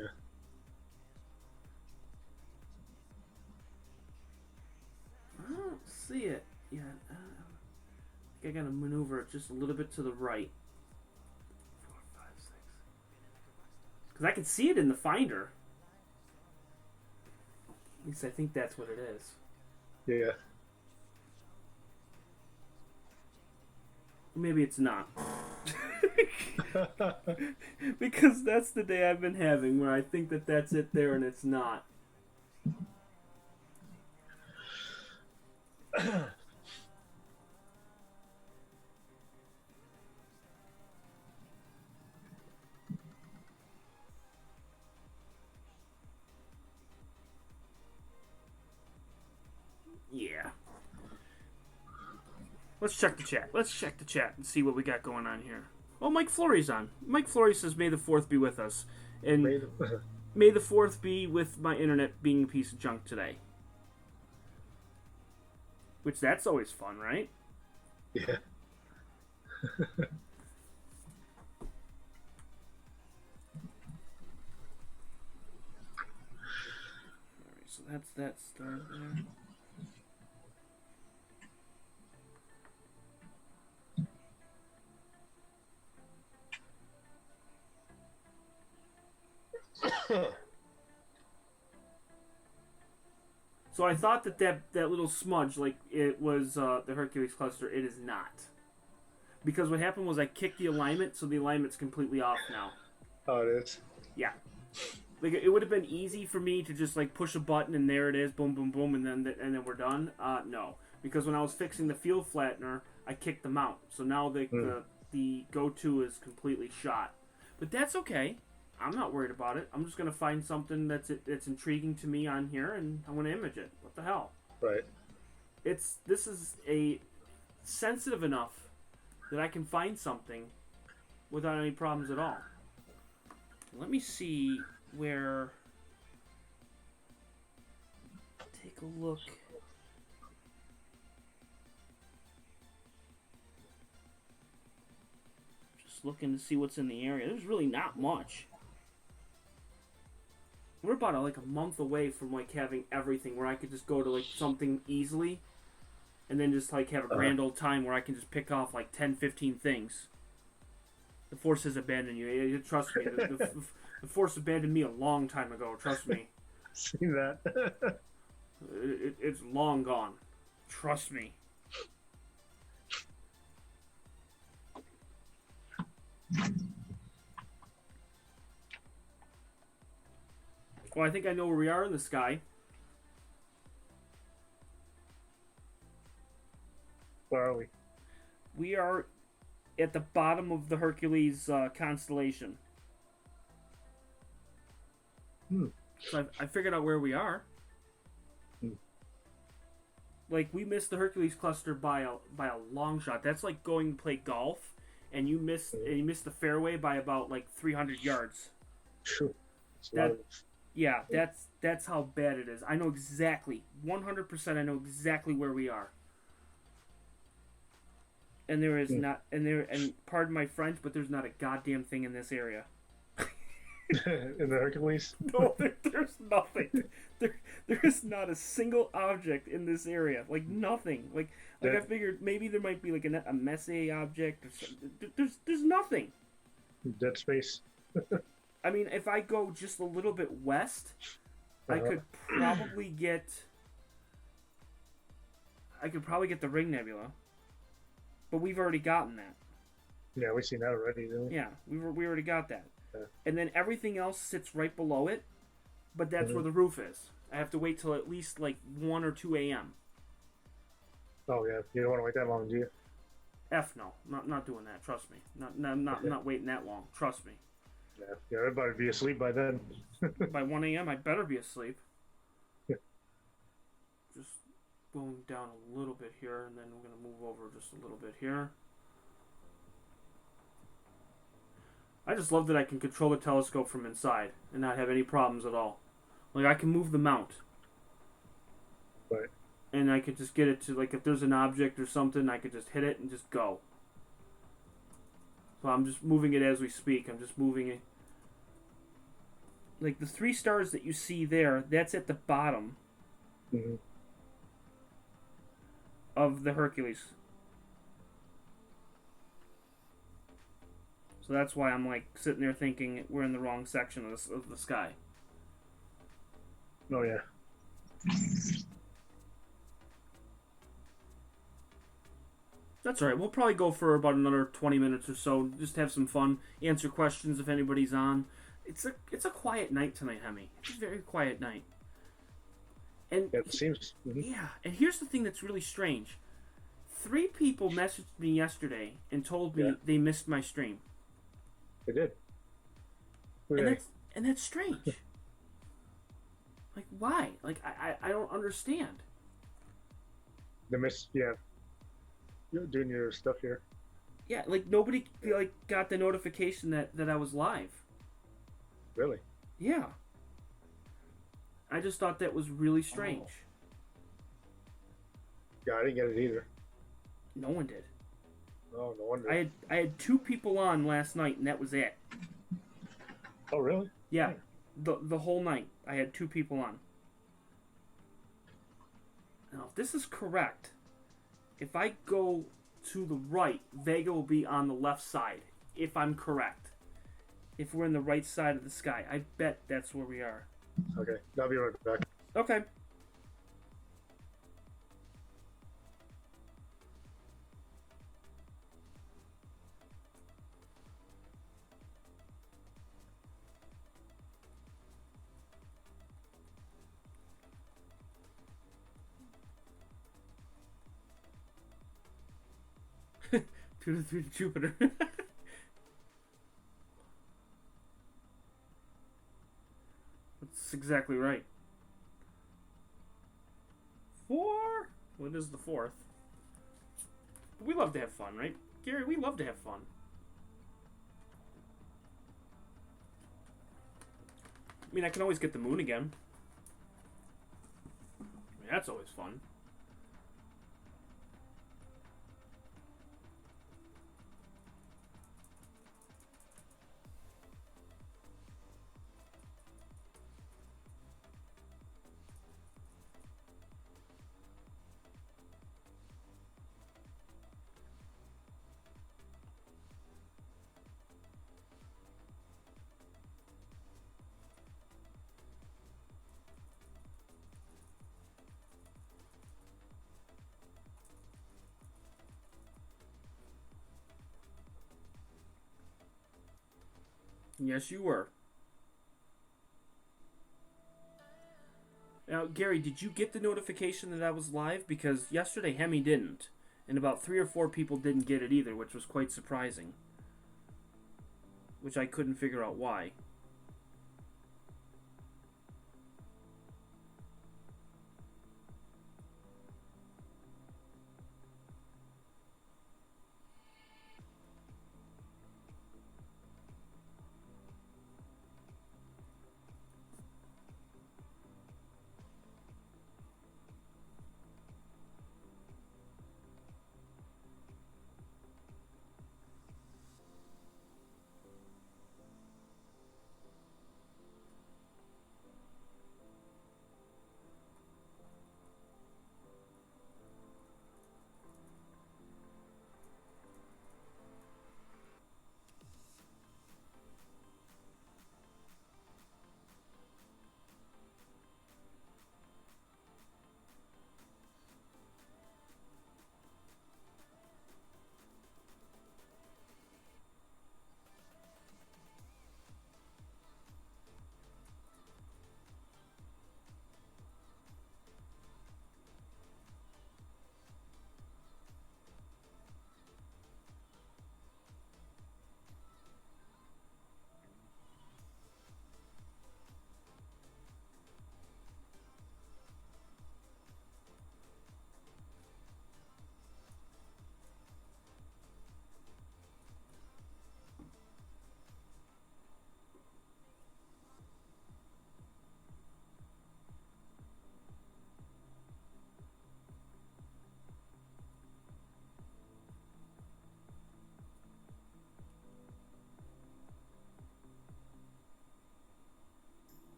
I don't see it yet. I think I gotta maneuver it just a little bit to the right. 4, 5, 6. Because I can see it in the Finder. At least I think that's what it is. Yeah. Maybe it's not. Because that's the day I've been having where I think that that's it there and it's not. Yeah. Let's check the chat. Let's check the chat and see what we got going on here. Oh, Mike Flory's on. Mike Flory says, "May the 4th be with us." And may the 4th be with my internet being a piece of junk today. Which, that's always fun, right? Yeah. Alright, so that's that star there. So I thought that little smudge, like it was the Hercules cluster. It is not. Because what happened was I kicked the alignment, so the alignment's completely off now. Oh, it is? Yeah. Like it would have been easy for me to just like push a button and there it is, boom, boom, boom, and then we're done. No, because when I was fixing the field flattener, I kicked the mount, so now the go-to is completely shot. But that's okay. I'm not worried about it. I'm just gonna find something that's intriguing to me on here, and I'm gonna image it. What the hell? Right. This is a sensitive enough that I can find something without any problems at all. Let me see where. Take a look. Just looking to see what's in the area. There's really not much. We're about a month away from like having everything where I could just go to like something easily and then just like have a grand old time where I can just pick off like 10, 15 things. The Force has abandoned you. Trust me. The Force abandoned me a long time ago. Trust me. Seen that. It's long gone. Trust me. Well, I think I know where we are in the sky. Where are we? We are at the bottom of the Hercules constellation. So I figured out where we are. Like, we missed the Hercules cluster by a long shot. That's like going to play golf, and you miss the fairway by about like 300 yards. Phew. It's a That- lot of- Yeah, that's how bad it is. I know exactly, 100%. I know exactly where we are. And there is not, and pardon my French, but there's not a goddamn thing in this area. in the Hercules. No, there's nothing. There is not a single object in this area. Like nothing. Like I figured maybe there might be like a messy object or something. There's nothing. Dead space. I mean, if I go just a little bit west, I could probably get the Ring Nebula. But we've already gotten that. Yeah, we've seen that already, didn't we? Yeah, we already got that. Yeah. And then everything else sits right below it, but that's where the roof is. I have to wait till at least like 1 or 2 a.m. Oh yeah, you don't want to wait that long, do you? No, not doing that. Trust me, not waiting that long. Trust me. Yeah, everybody would be asleep by then. By 1 a.m., I better be asleep. Yeah. Just going down a little bit here, and then we're gonna move over just a little bit here. I just love that I can control the telescope from inside and not have any problems at all. Like, I can move the mount. Right. And I could just get it to, like, if there's an object or something, I could just hit it and just go. So I'm just moving it as we speak. I'm just moving it. Like, the 3 stars that you see there, that's at the bottom of the Hercules. So that's why I'm like sitting there thinking we're in the wrong section of the sky. Oh yeah. That's all right. We'll probably go for about another 20 minutes or so. Just have some fun. Answer questions if anybody's on. It's a quiet night tonight, Hemi. It's a very quiet night. And Yeah, it seems. yeah, and here's the thing that's really strange. 3 people messaged me yesterday and told me they missed my stream. They did. And that's strange. Like, why? Like, I don't understand. They missed. Yeah. You're doing your stuff here. Yeah, like, nobody, like, got the notification that I was live. Really? Yeah. I just thought that was really strange. Yeah, I didn't get it either. No one did. Oh, no wonder. I had 2 people on last night, and that was it. Oh, really? Yeah. The whole night, I had 2 people on. Now, if this is correct, if I go to the right, Vega will be on the left side, if I'm correct. If we're in the right side of the sky. I bet that's where we are. Okay, I'll be right back. Okay. Two to 3 to Jupiter. That's exactly right. 4? Well, it is the 4th. We love to have fun, right? Gary, we love to have fun. I mean, I can always get the moon again. I mean, that's always fun. Yes, you were. Now, Gary, did you get the notification that I was live? Because yesterday Hemi didn't. And about 3 or 4 people didn't get it either, which was quite surprising. Which I couldn't figure out why.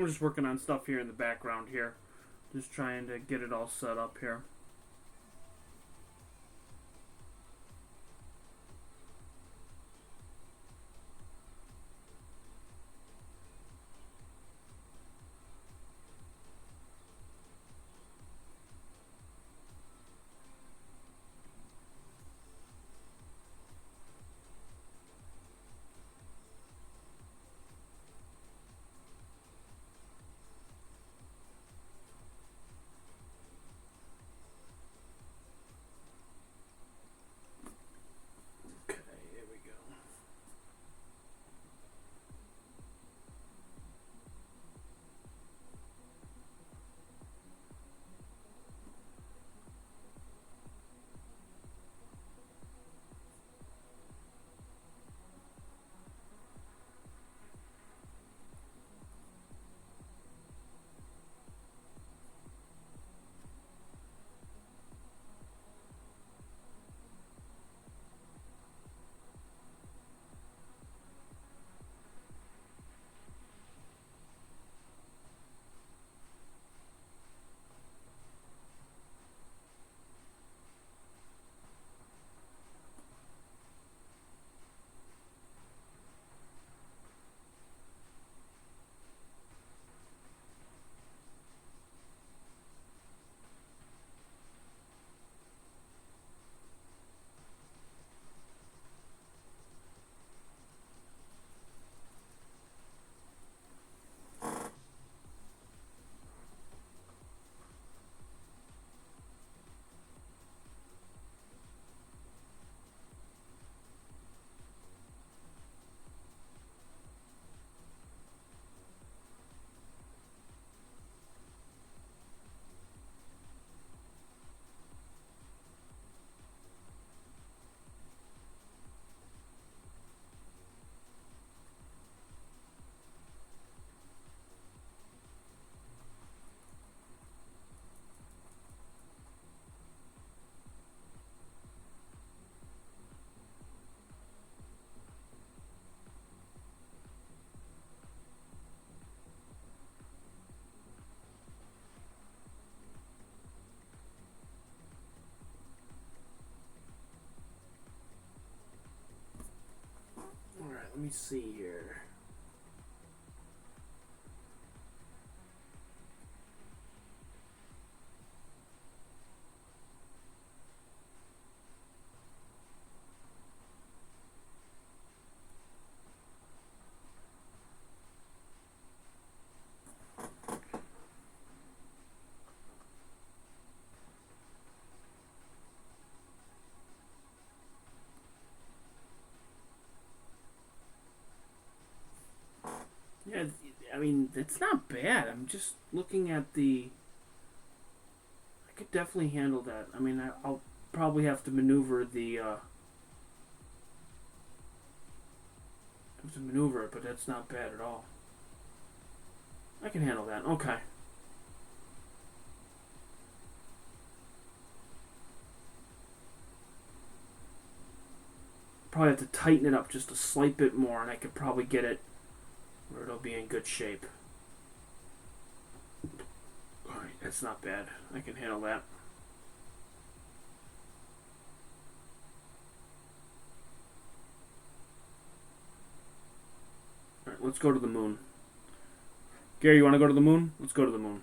I'm just working on stuff here in the background here. Just trying to get it all set up here. Okay, here we go. Alright, let me see here. Yeah, I mean, it's not bad. I'm just looking at the... I could definitely handle that. I mean, I'll probably have to maneuver the... have to maneuver it, but that's not bad at all. I can handle that. Okay. Probably have to tighten it up just a slight bit more, and I could probably get it where it'll be in good shape. Alright, that's not bad. I can handle that. Alright, let's go to the moon. Gary, you want to go to the moon? Let's go to the moon.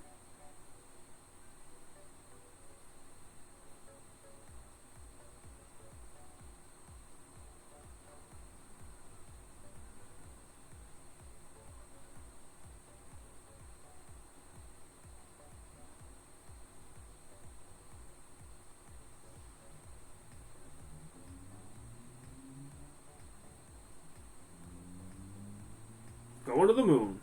Going to the moon.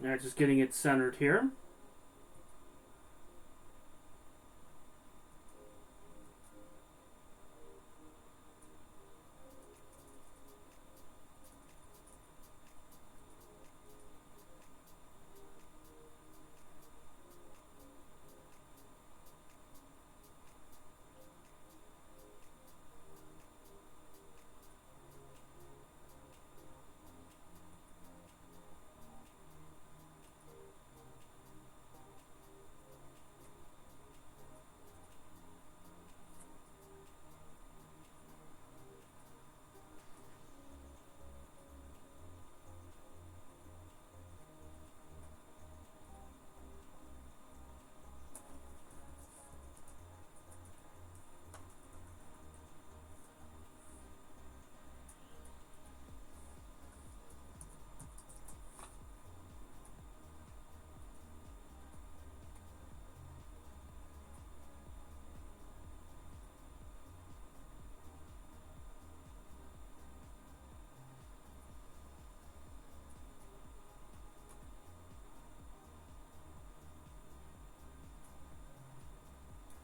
Alright, just getting it centered here.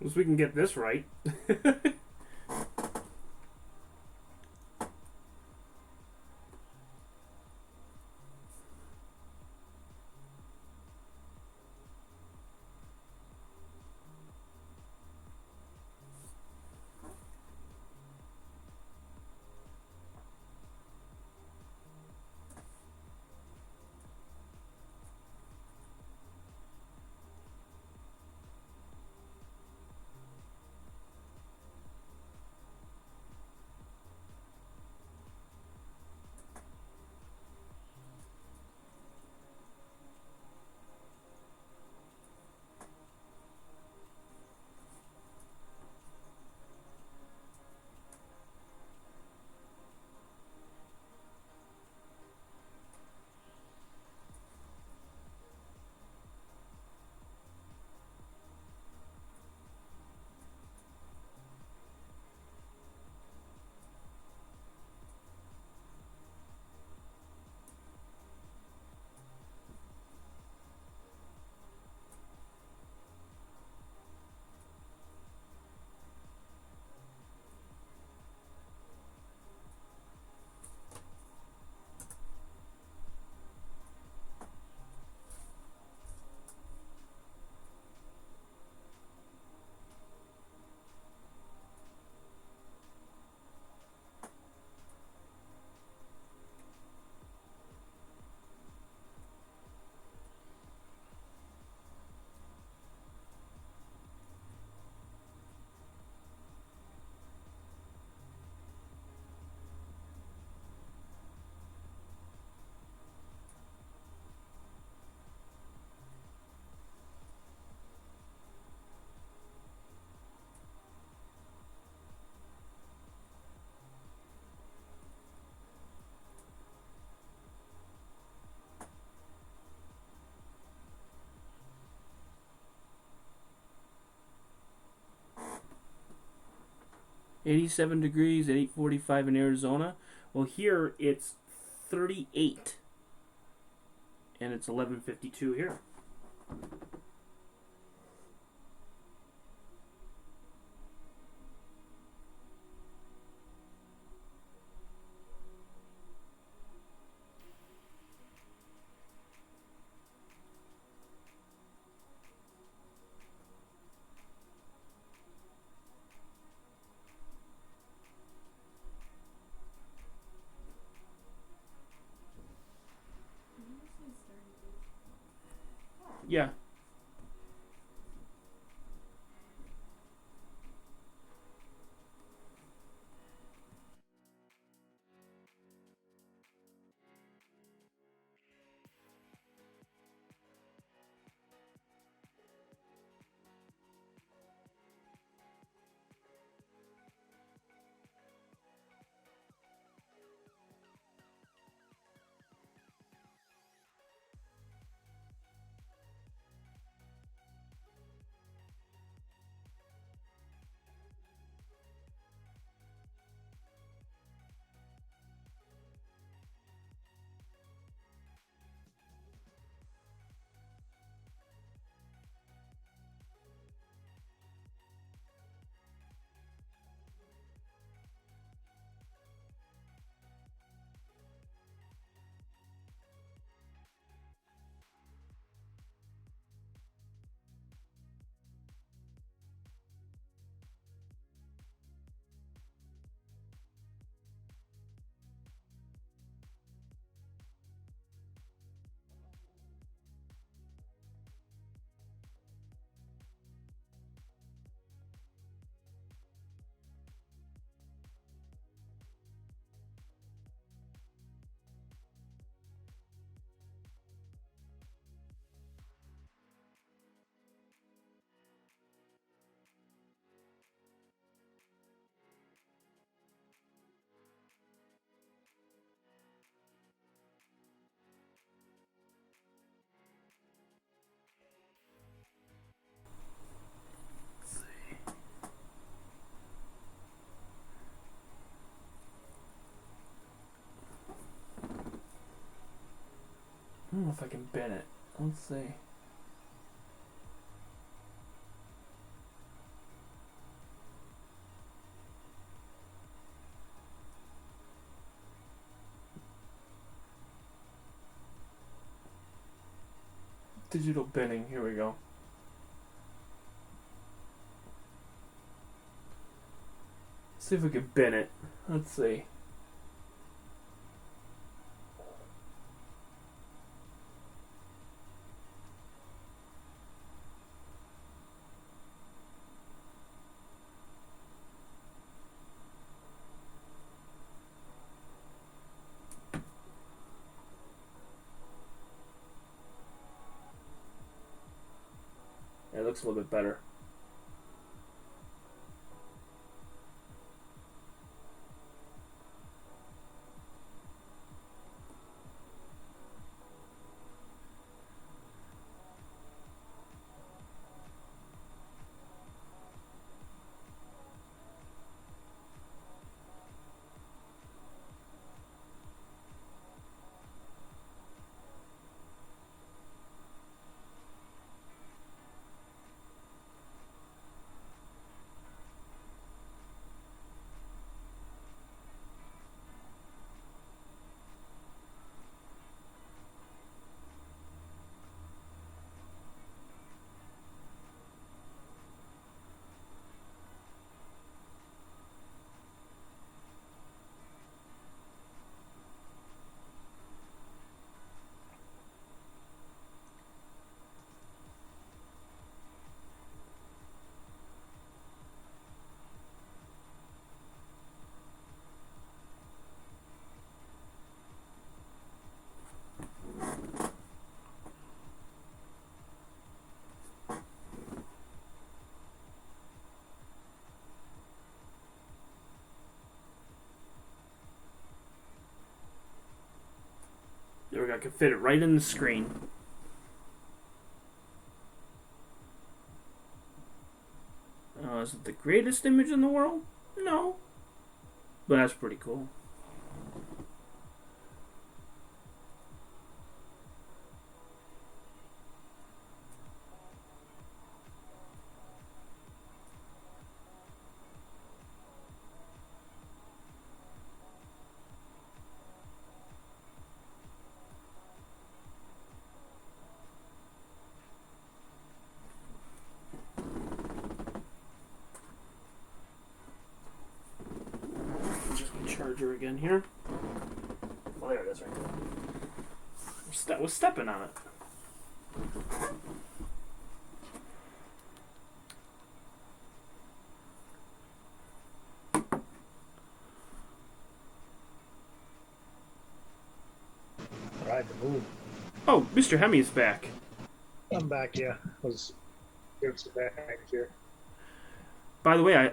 Once we can get this right. 87 degrees at 8:45 in Arizona. Well, here it's 38, and it's 11:52 here. Yeah. I don't know if I can bend it. Let's see. Digital binning. Here we go. See if we can bin it. Let's see. Yeah, it looks a little bit better. There we go. I can fit it right in the screen. Is it the greatest image in the world? No. But that's pretty cool. Charger again here. Oh, there it is right there. Was stepping on it. Ride the moon. Oh, Mr. Hemi's back. I'm back, yeah. Was doing some back here. By the way,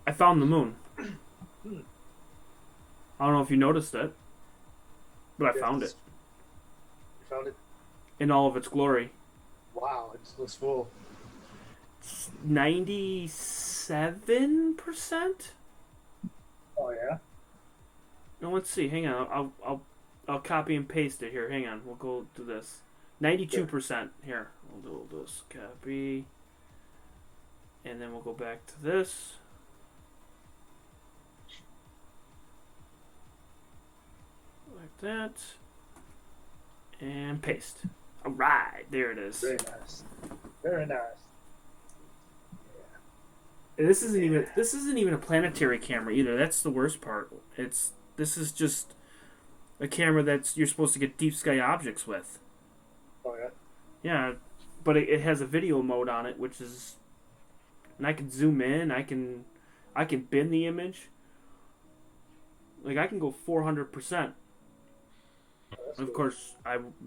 I found the moon. I don't know if you noticed it, but I found it. You found it? In all of its glory. Wow, it looks full. 97%? Oh yeah. Now let's see. Hang on. I'll copy and paste it here. Hang on. We'll go to this. 92%. Here. We'll do this. Copy. And then we'll go back to this. Like that. And paste. Alright. There it is. Very nice. Very nice. And this isn't even a planetary camera either. That's the worst part. This is just a camera that's you're supposed to get deep sky objects with. Oh yeah. Yeah, but it has a video mode on it, which is, and I can zoom in. I can bend the image. Like I can go 400%. Of course,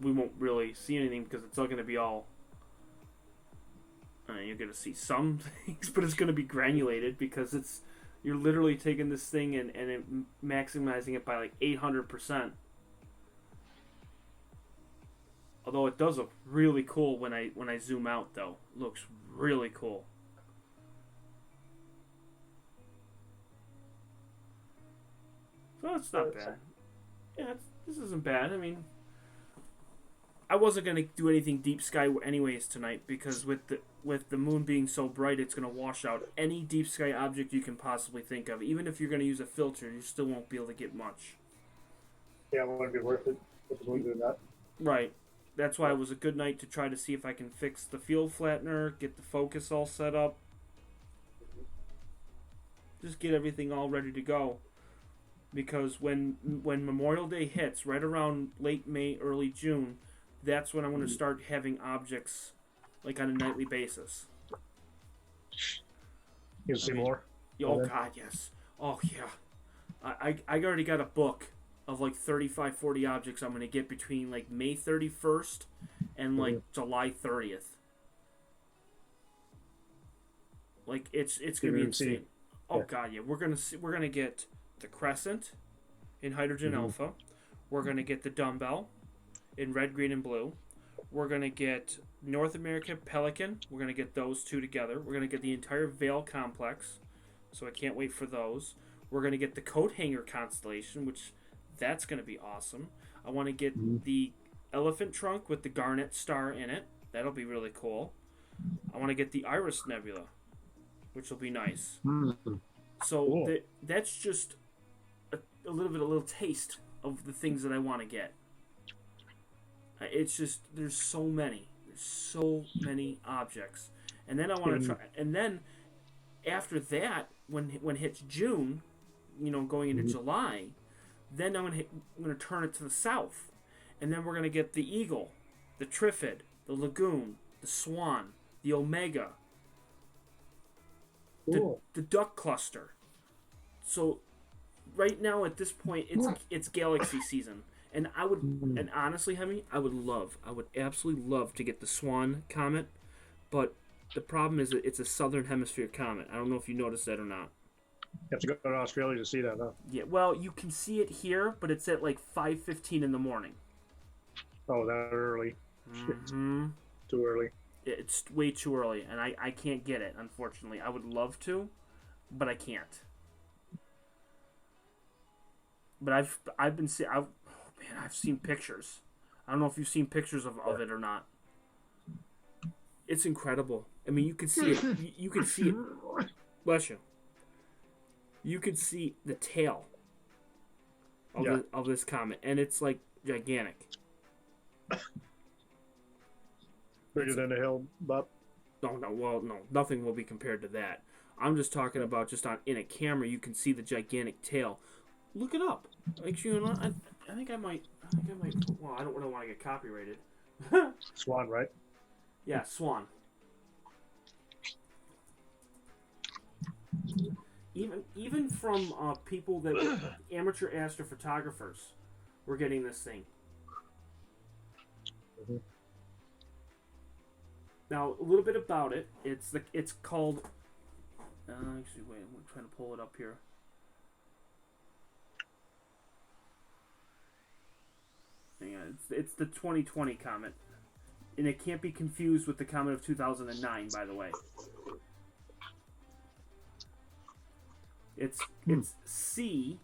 we won't really see anything because it's all going to be all. You're going to see some things, but it's going to be granulated because you're literally taking this thing and maximizing it by like 800%. Although it does look really cool when I zoom out, though. It looks really cool. So it's not bad. Yeah, this isn't bad. I mean, I wasn't gonna do anything deep sky anyways tonight because with the moon being so bright, it's gonna wash out any deep sky object you can possibly think of. Even if you're gonna use a filter, you still won't be able to get much. Yeah, it wouldn't be worth it with the moon doing that. Right. That's why it was a good night to try to see if I can fix the field flattener, get the focus all set up, just get everything all ready to go. Because when Memorial Day hits, right around late May, early June, that's when I'm going to start having objects like on a nightly basis. You'll see more. Oh God, yes. Oh yeah. I already got a book of like 35, 40 objects I'm going to get between like May 31st and like July 30th. Like it's going to be insane. Oh God, yeah. We're gonna get the Crescent in Hydrogen Alpha. We're gonna get the Dumbbell in red, green, and blue. We're gonna get North America Pelican. We're gonna get those two together. We're gonna get the entire Veil complex. So I can't wait for those. We're gonna get the Coat Hanger constellation, which that's gonna be awesome. I want to get the Elephant Trunk with the Garnet Star in it. That'll be really cool. I want to get the Iris Nebula, which will be nice. So Cool. that's just a little taste of the things that I want to get. It's just there's so many objects, and then I want to try. And then after that, when it hits June, going into July, then I'm gonna turn it to the south, and then we're gonna get the Eagle, the Triffid, the Lagoon, the Swan, the Omega, Cool. the Duck Cluster. So right now at this point, it's Galaxy season, and and honestly, Hemi, I would absolutely love to get the Swan comet, but the problem is that it's a southern hemisphere comet. I don't know if you noticed that or not. You have to go to Australia to see that, huh? Yeah, well, you can see it here, but it's at like 5:15 in the morning. Oh, that early. Mm-hmm. Too early. It's way too early, and I can't get it, unfortunately. I would love to, but I can't. But I've seen pictures. I don't know if you've seen pictures of it or not. It's incredible. I mean, you can see it. You can see it. Bless you. You can see the tail of this comet, and it's like gigantic. Bigger than a hill, but No, nothing will be compared to that. I'm just talking about in a camera, you can see the gigantic tail. Look it up. Actually, I think I might. Well, I don't really want to get copyrighted. Swan, right? Yeah, Swan. Even from people that amateur astrophotographers were getting this thing. Now, a little bit about it. It's called. Actually, wait. I'm trying to pull it up here. Hang on. It's the 2020 comet, and it can't be confused with the comet of 2009. By the way, it's C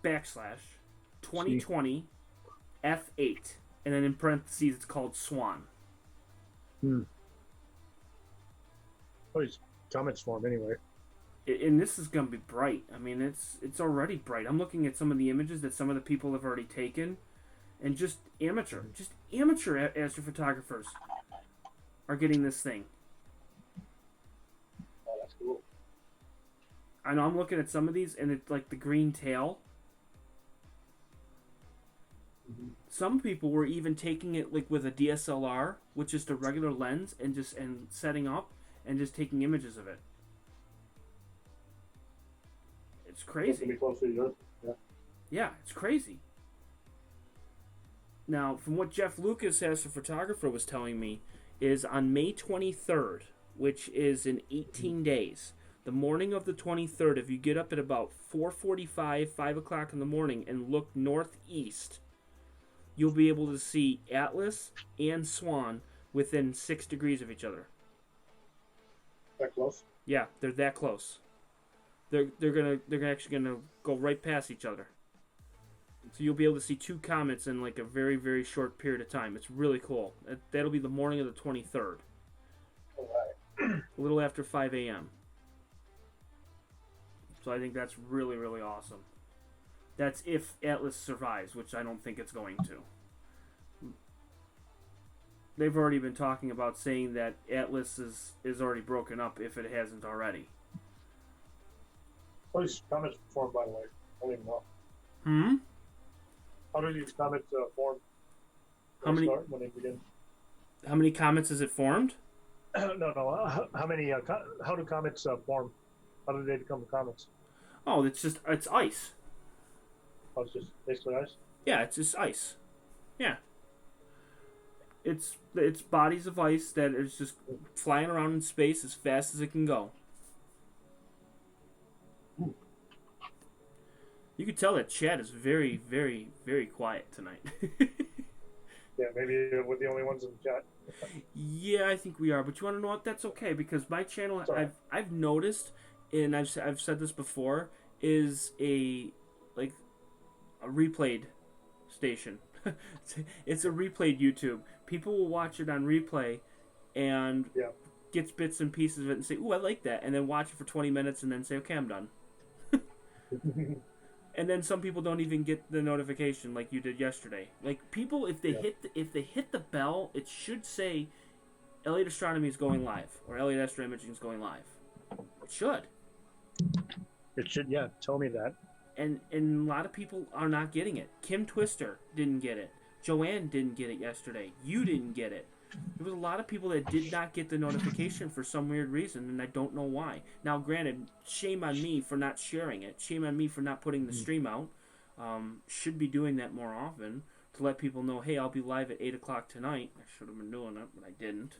/ 2020 F8, and then in parentheses it's called Swan. Oh, he's comet swarm anyway. And this is gonna be bright. I mean, it's already bright. I'm looking at some of the images that some of the people have already taken, and just amateur astrophotographers are getting this thing. Oh, that's cool. I know I'm looking at some of these, and it's like the green tail. Some people were even taking it like with a DSLR, which is the regular lens, and setting up and just taking images of it. It's crazy. Be closer to yours. Yeah. Yeah, it's crazy. Now, from what Jeff Lucas, astrophotographer, was telling me, is on May 23rd, which is in 18 days, the morning of the 23rd, if you get up at about 4:45, 5 o'clock in the morning and look northeast, you'll be able to see Atlas and Swan within 6 degrees of each other. That close? Yeah, they're that close. They're actually gonna go right past each other. So you'll be able to see 2 comets in like a very, very short period of time. It's really cool. That'll be the morning of the 23rd. All right. A little after 5 a.m. So I think that's really, really awesome. That's if Atlas survives, which I don't think it's going to. They've already been talking about saying that Atlas is already broken up if it hasn't already. How do these comets form, by the way? I don't even know. Hmm? How do these comets form? How many? When they begin? How many comets has it formed? No. How many? How do comets form? How do they become comets? Oh, it's ice. Oh, it's just basically ice. Yeah, it's just ice. Yeah. It's bodies of ice that is just flying around in space as fast as it can go. You can tell that Chad is very, very, very quiet tonight. Yeah, maybe we're the only ones in the chat. Yeah, I think we are. But you want to know what? That's okay because my channel, Sorry. I've noticed, and I've said this before, is a replayed station. It's a replayed YouTube. People will watch it on replay, and Yeah. gets bits and pieces of it and say, "Ooh, I like that," and then watch it for 20 minutes and then say, "Okay, I'm done." And then some people don't even get the notification like you did yesterday. Like people, if they hit the bell, it should say Elliott Astronomy is going live or Elliott Astro-Imaging is going live. It should. It should, yeah. Tell me that. And a lot of people are not getting it. Kim Twister didn't get it. Joanne didn't get it yesterday. You didn't get it. There was a lot of people that did not get the notification for some weird reason, and I don't know why. Now, granted, shame on me for not sharing it. Shame on me for not putting the stream out. Should be doing that more often to let people know, hey, I'll be live at 8 o'clock tonight. I should have been doing it, but I didn't.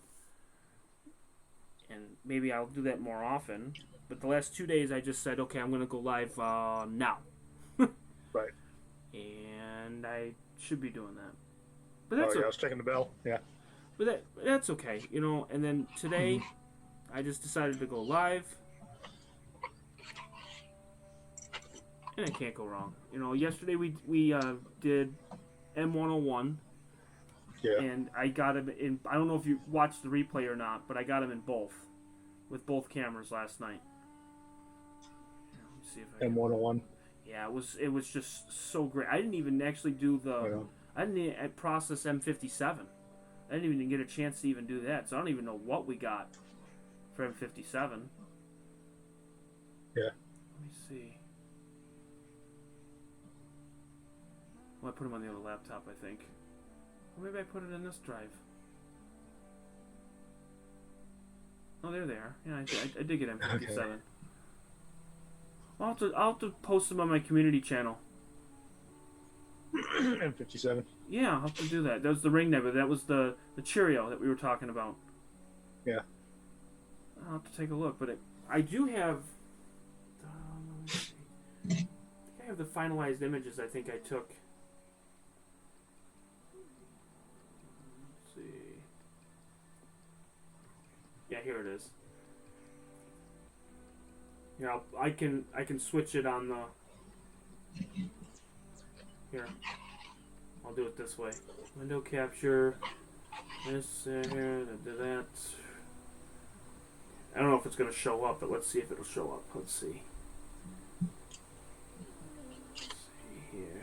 And maybe I'll do that more often. But the last 2 days, I just said, okay, I'm going to go live now. Right. And I should be doing that. But that's I was checking the bell. Yeah. But that's okay, you know. And then today, I just decided to go live, and I can't go wrong. You know, yesterday we did M101, Yeah. and I got him in. I don't know if you watched the replay or not, but I got him in both, with both cameras last night. Let me see if I can. M101. Yeah, it was just so great. I didn't even actually do the. I didn't even process M57. I didn't even get a chance to even do that, so I don't even know what we got for M57. Yeah. Let me see. Well, I put them on the other laptop, I think. Or maybe I put it in this drive. Oh, there they are. Yeah, I did get M57. Okay. I'll have to post them on my community channel. M57. Yeah, I'll have to do that. That was the Ring Nebula. That was the Cheerio that we were talking about. Yeah. I'll have to take a look. But I do have... let me see. I think I have the finalized images I think I took. Let's see. Yeah, here it is. Yeah, I can switch it on the... Here. I'll do it this way. Window capture. This here, that. I don't know if it's going to show up, but let's see if it'll show up. Let's see. Let's see here.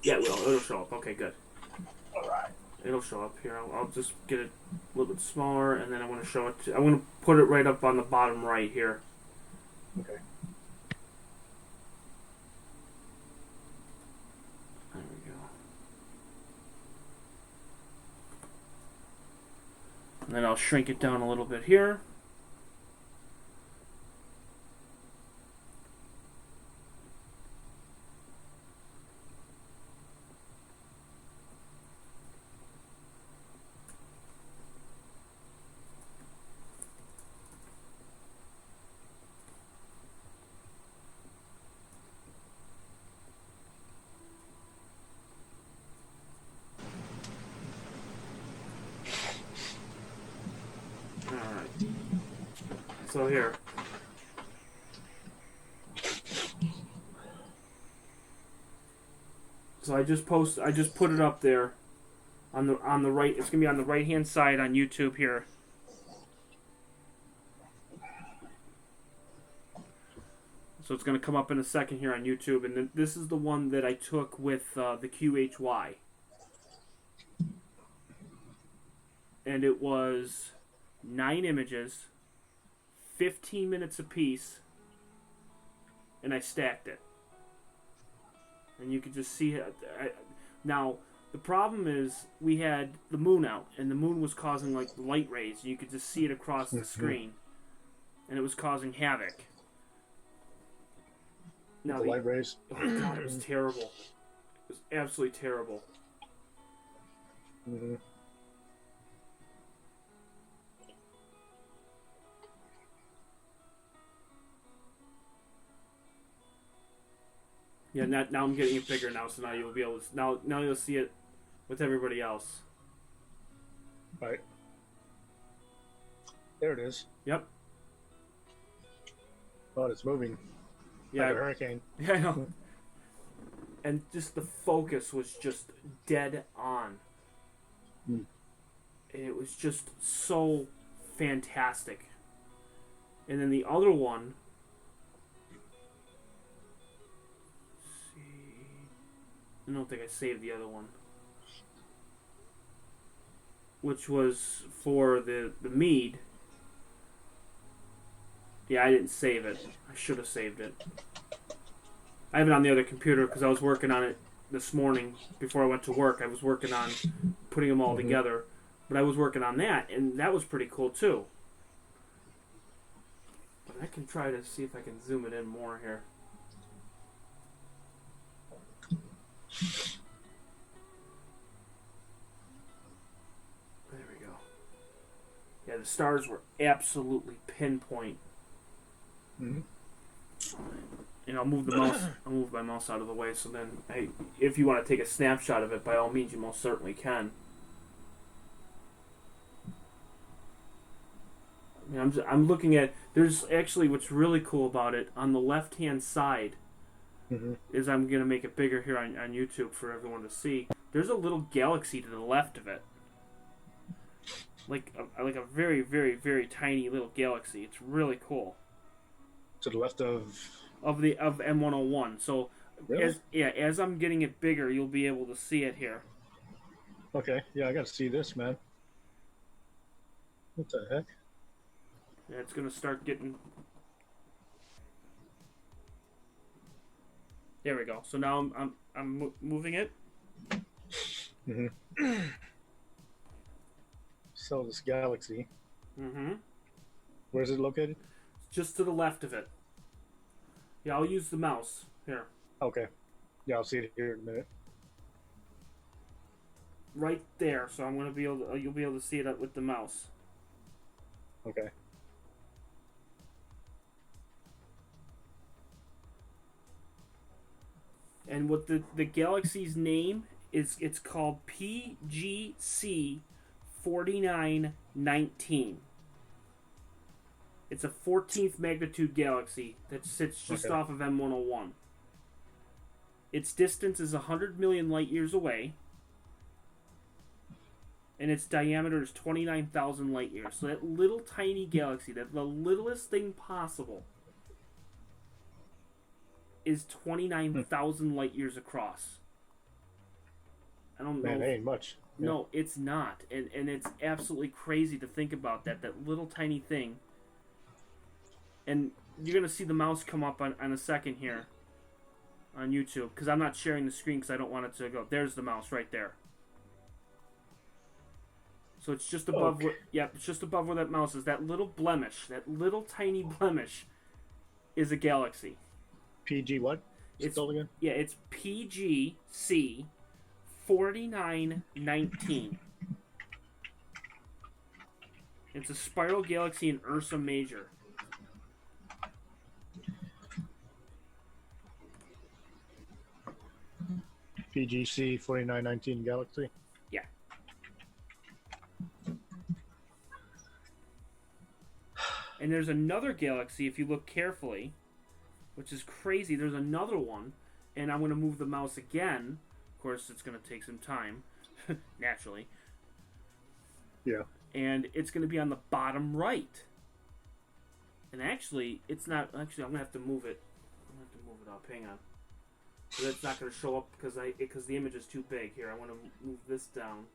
Yeah, it'll show up. Okay, good. Alright. It'll show up here. I'll just get it a little bit smaller, and then I want to show it. I want to put it right up on the bottom right here. Okay. There we go. And then I'll shrink it down a little bit here. So here, So I just put it up there on the right. It's gonna be on the right hand side on YouTube here. So it's gonna come up in a second here on YouTube, and then this is the one that I took with the QHY, and it was 9 images, 15 minutes apiece, and I stacked it. And you could just see it. Now, the problem is we had the moon out, and the moon was causing like light rays. You could just see it across the screen, and it was causing havoc. Now, the light rays. Oh god, it was terrible. It was absolutely terrible. Mm-hmm. Yeah, now I'm getting it bigger now, so now you'll be able to now you'll see it with everybody else. Right. There it is. Yep. Oh, it's moving. Yeah. Like a hurricane. Yeah, I know. And just the focus was just dead on. Hmm. And it was just so fantastic. And then the other one. Let's see. I don't think I saved the other one. Which was for the mead. Yeah, I didn't save it. I should have saved it. I have it on the other computer because I was working on it this morning before I went to work. I was working on putting them all together. But I was working on that, and that was pretty cool too. But I can try to see if I can zoom it in more here. There we go. Yeah, the stars were absolutely pinpoint. Mm-hmm. And I'll move my mouse out of the way. So then, if you want to take a snapshot of it, by all means, you most certainly can. I mean, I'm looking at. There's actually what's really cool about it on the left-hand side. Is I'm gonna make it bigger here on YouTube for everyone to see. There's a little galaxy to the left of it, like a very, very, very tiny little galaxy. It's really cool. To the left of M101. So really? as I'm getting it bigger, you'll be able to see it here. Okay, yeah, I gotta see this, man. What the heck? Yeah, it's gonna start getting. There we go. So now I'm moving it. So this galaxy. Where is it located? Just to the left of it. Yeah, I'll use the mouse here. Okay. Yeah, I'll see it here in a minute. Right there. So I'm gonna be able to, you'll be able to see it with the mouse. Okay. And what the galaxy's name is, it's called PGC 4919. It's a 14th magnitude galaxy that sits just off of M101. Its distance is 100 million light years away, and its diameter is 29,000 light years. So that little tiny galaxy, that the littlest thing possible, is 29,000 light years across. I don't know. Man, that ain't much. No, it's not. And it's absolutely crazy to think about that little tiny thing. And you're going to see the mouse come up on a second here on YouTube, because I'm not sharing the screen because I don't want it to go. There's the mouse right there. So it's just above it's just above where that mouse is. That little blemish, that little tiny blemish is a galaxy. PG what? It's spelled again? Yeah, it's PGC 4919. It's a spiral galaxy in Ursa Major. PGC 4919 Galaxy. Yeah. And there's another galaxy, if you look carefully, which is crazy. There's another one, and I'm going to move the mouse again, course, it's going to take some time, naturally. Yeah. And it's going to be on the bottom right. And actually, it's not. Actually, I'm going to have to move it. I'm going to have to move it up. Hang on. So that's not going to show up because the image is too big. Here, I want to move this down.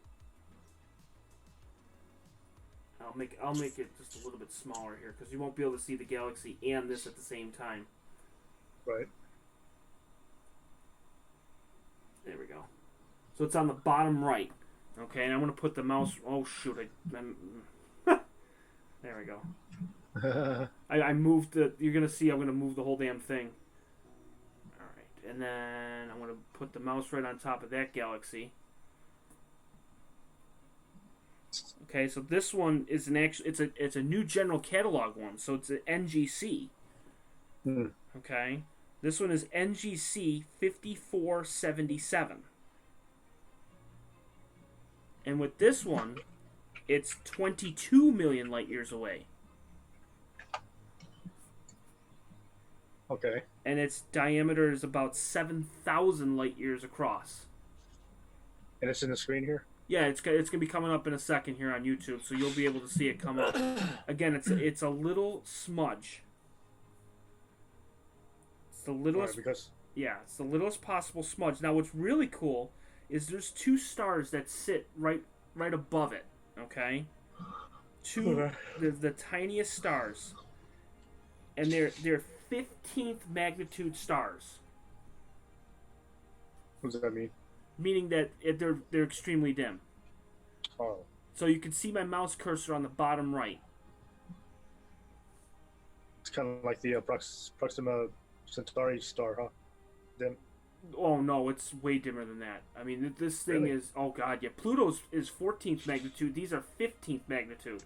I'll make it just a little bit smaller here because you won't be able to see the galaxy and this at the same time. Right. There we go. So it's on the bottom right. Okay, and I'm going to put the mouse... Oh, shoot. There we go. I moved the... You're going to see I'm going to move the whole damn thing. Alright, and then I'm going to put the mouse right on top of that galaxy. Okay, so this one is an actual... It's a new general catalog one, so it's an NGC. Okay? This one is NGC 5477. And with this one, it's 22 million light years away. Okay. And its diameter is about 7,000 light years across. And it's in the screen here? Yeah, it's going to be coming up in a second here on YouTube, so you'll be able to see it come up. Again, it's a little smudge. It's the littlest... Yeah, it's the littlest possible smudge. Now, what's really cool is there's two stars that sit right above it, okay? The tiniest stars. And they're 15th magnitude stars. What does that mean? Meaning that they're extremely dim. Oh. So you can see my mouse cursor on the bottom right. It's kind of like the Proxima Centauri star, huh? Dim. Oh no, it's way dimmer than that. I mean, this thing Really? is... Oh god, yeah. Pluto's is 14th magnitude. These are 15th magnitude.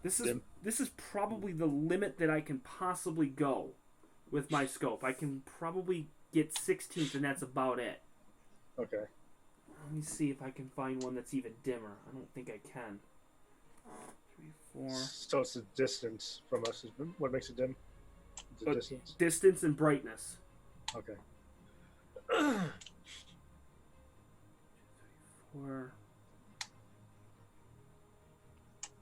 This is probably the limit that I can possibly go with my scope. I can probably get 16th, and that's about it. Okay. Let me see if I can find one that's even dimmer. I don't think I can. 3, 4... So it's the distance from us is what makes it dim? The distance? Distance and brightness. Okay. 4...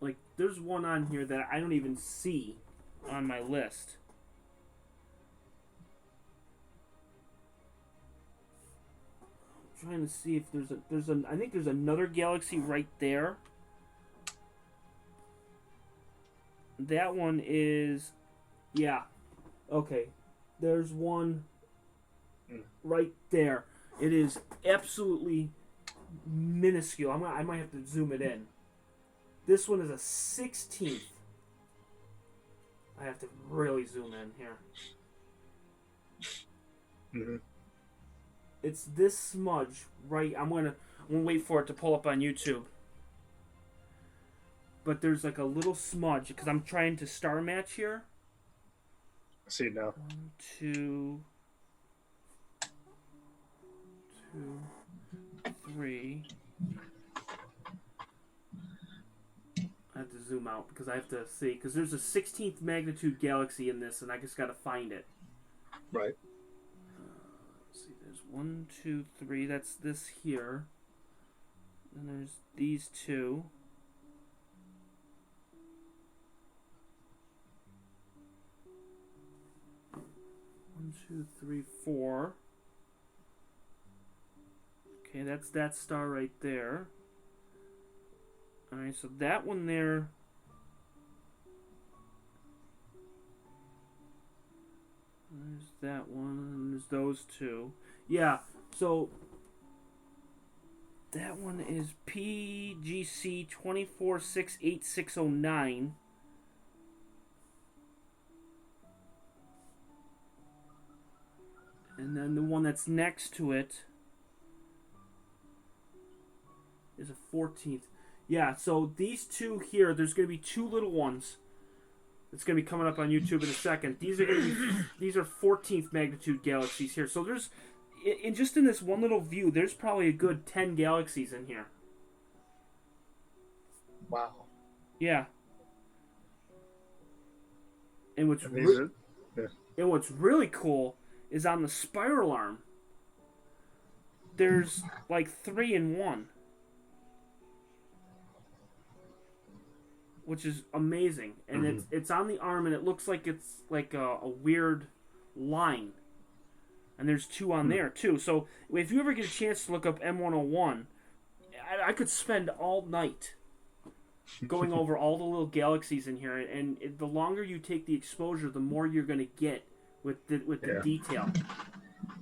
Like, there's one on here that I don't even see on my list. I'm trying to see if I think there's another galaxy right there. That one is, yeah, okay. There's one right there. It is absolutely minuscule. I might have to zoom it in. This one is a 16th. I have to really zoom in here. Mm-hmm. It's this smudge right. I'm gonna wait for it to pull up on YouTube. But there's like a little smudge because I'm trying to star match here. I see it now. 1, 2, 3. I have to zoom out because I have to see because there's a 16th magnitude galaxy in this, and I just gotta find it. Right. Let's see, there's 1, 2, 3. That's this here. And there's these two. One, 2, 3, 4. Okay, that's that star right there. Alright, so that one there. There's that one, and there's those two. Yeah, so that one is PGC 246869. And then the one that's next to it is a 14th. Yeah, so these two here, there's going to be two little ones. It's going to be coming up on YouTube in a second. These are going to be these are 14th magnitude galaxies here. So there's just in this one little view, there's probably a good 10 galaxies in here. Wow. Yeah. And what's what's really cool is on the spiral arm. there's like 3 in 1, which is amazing. And it's on the arm, and it looks like it's like a weird line. And there's 2 on there too. So if you ever get a chance to look up M101, I could spend all night going over all the little galaxies in here. And the longer you take the exposure, the more you're going to get with the detail.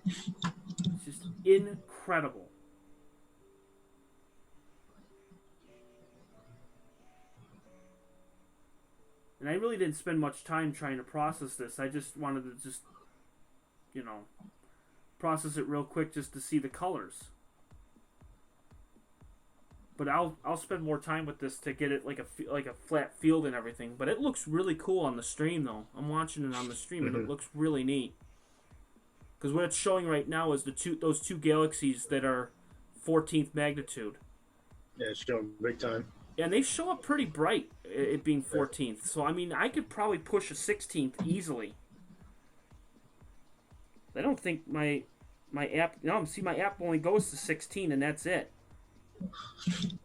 It's just incredible. And I really didn't spend much time trying to process this. I just wanted to just, process it real quick just to see the colors. But I'll spend more time with this to get it like a flat field and everything. But it looks really cool on the stream, though. I'm watching it on the stream, and it looks really neat. Because what it's showing right now is those two galaxies that are 14th magnitude. Yeah, it's showing big time. And they show up pretty bright, it being 14th. So, I mean, I could probably push a 16th easily. I don't think my app... No, see, my app only goes to 16, and that's it.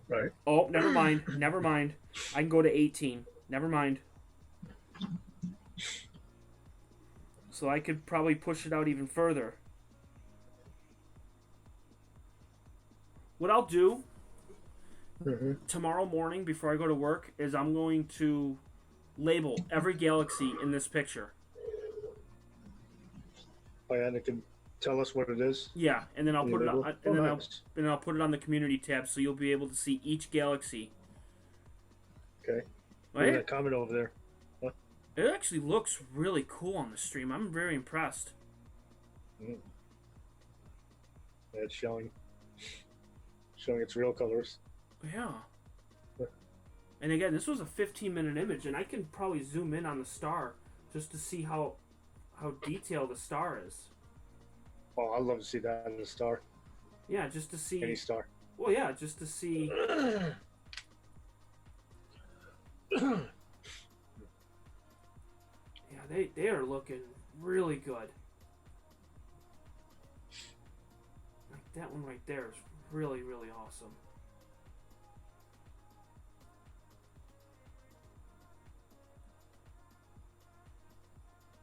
Right. Oh, never mind. Never mind. I can go to 18. Never mind. So I could probably push it out even further. What I'll do tomorrow morning before I go to work is I'm going to label every galaxy in this picture. Oh, yeah, and it can tell us what it is. Yeah, and then I'll put it on, and nice. then I'll put it on the community tab, so you'll be able to see each galaxy. Okay. Right? There's a comment over there. Huh? It actually looks really cool on the stream. I'm very impressed. Yeah, it's showing its real colors. Yeah. And again, this was a 15-minute image, and I can probably zoom in on the star just to see how detailed the star is. Oh, I'd love to see that in the star. Yeah, just to see... Any star. Well, yeah, just to see... Yeah, they are looking really good. Like that one right there is really, really awesome.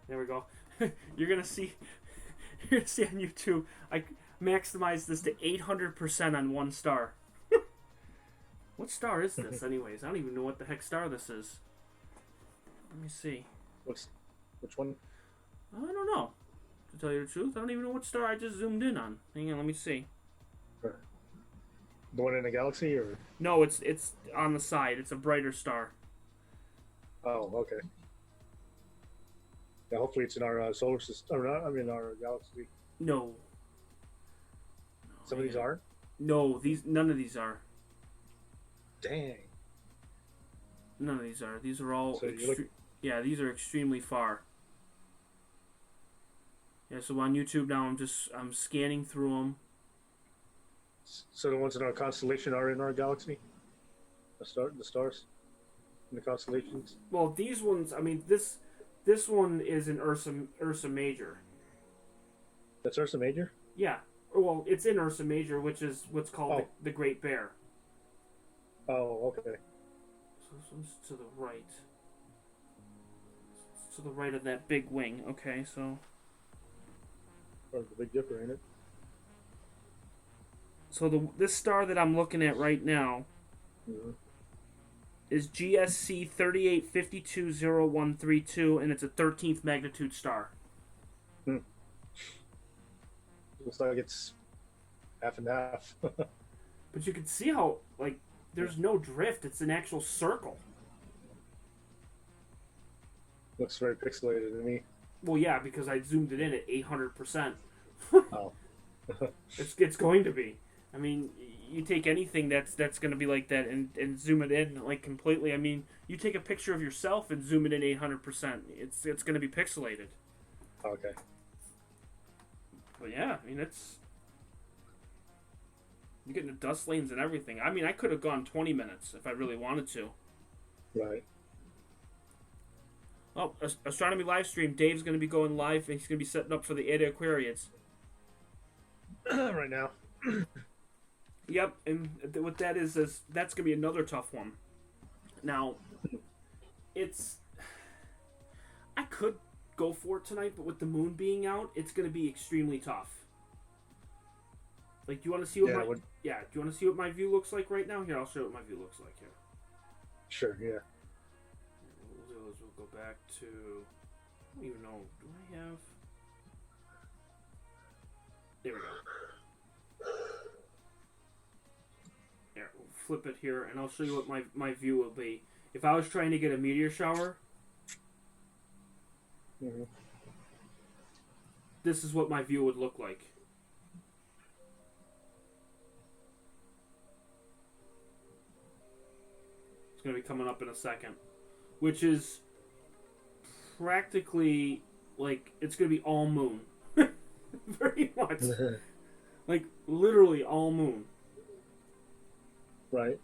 There we go. You're gonna see on YouTube. I maximized this to 800% on one star. What star is this, anyways? I don't even know what the heck star this is. Let me see. Which one? I don't know. To tell you the truth, I don't even know what star I just zoomed in on. Hang on, let me see. The one in the galaxy, or? No, it's on the side. It's a brighter star. Oh, okay. Yeah, hopefully it's in our solar system. Or not, I mean, our galaxy. No. Some of these aren't? No, none of these are. Dang. None of these are. These are all... So yeah, these are extremely far. Yeah, so on YouTube now, I'm scanning through them. So the ones in our constellation are in our galaxy? The stars? In the constellations? Well, these ones, I mean, this one is in Ursa Major. That's Ursa Major? Yeah. Well, it's in Ursa Major, which is what's called the Great Bear. Oh, okay. So this one's to the right. It's to the right of that big wing. Okay, so... Or the Big Dipper, ain't it? So this star that I'm looking at right now is GSC 38520132, and it's a 13th magnitude star. Looks like it's half and half. But you can see how, like, there's no drift. It's an actual circle. Looks very pixelated to me. Well, yeah, because I zoomed it in at 800%. Oh. It's going to be. I mean, you take anything that's going to be like that and zoom it in, like, completely. I mean, you take a picture of yourself and zoom it in 800%. It's going to be pixelated. Okay. But yeah, I mean, you're getting the dust lanes and everything. I mean, I could have gone 20 minutes if I really wanted to. Right. Oh, astronomy live stream. Dave's going to be going live, and he's going to be setting up for the Ada Aquarius. Right now. Yep, and what that is that's gonna be another tough one. Now, it's I could go for it tonight, but with the moon being out, it's gonna be extremely tough. Like, do you want to see what Do you want to see what my view looks like right now? Here, I'll show you what my view looks like here. Sure. Yeah. What we'll do is we'll go back to. I don't even know. Do I have? There we go. Here, we'll flip it here, and I'll show you what my view will be. If I was trying to get a meteor shower, this is what my view would look like. It's going to be coming up in a second. Which is practically, like, it's going to be all moon. Very much. Like, literally all moon. Right.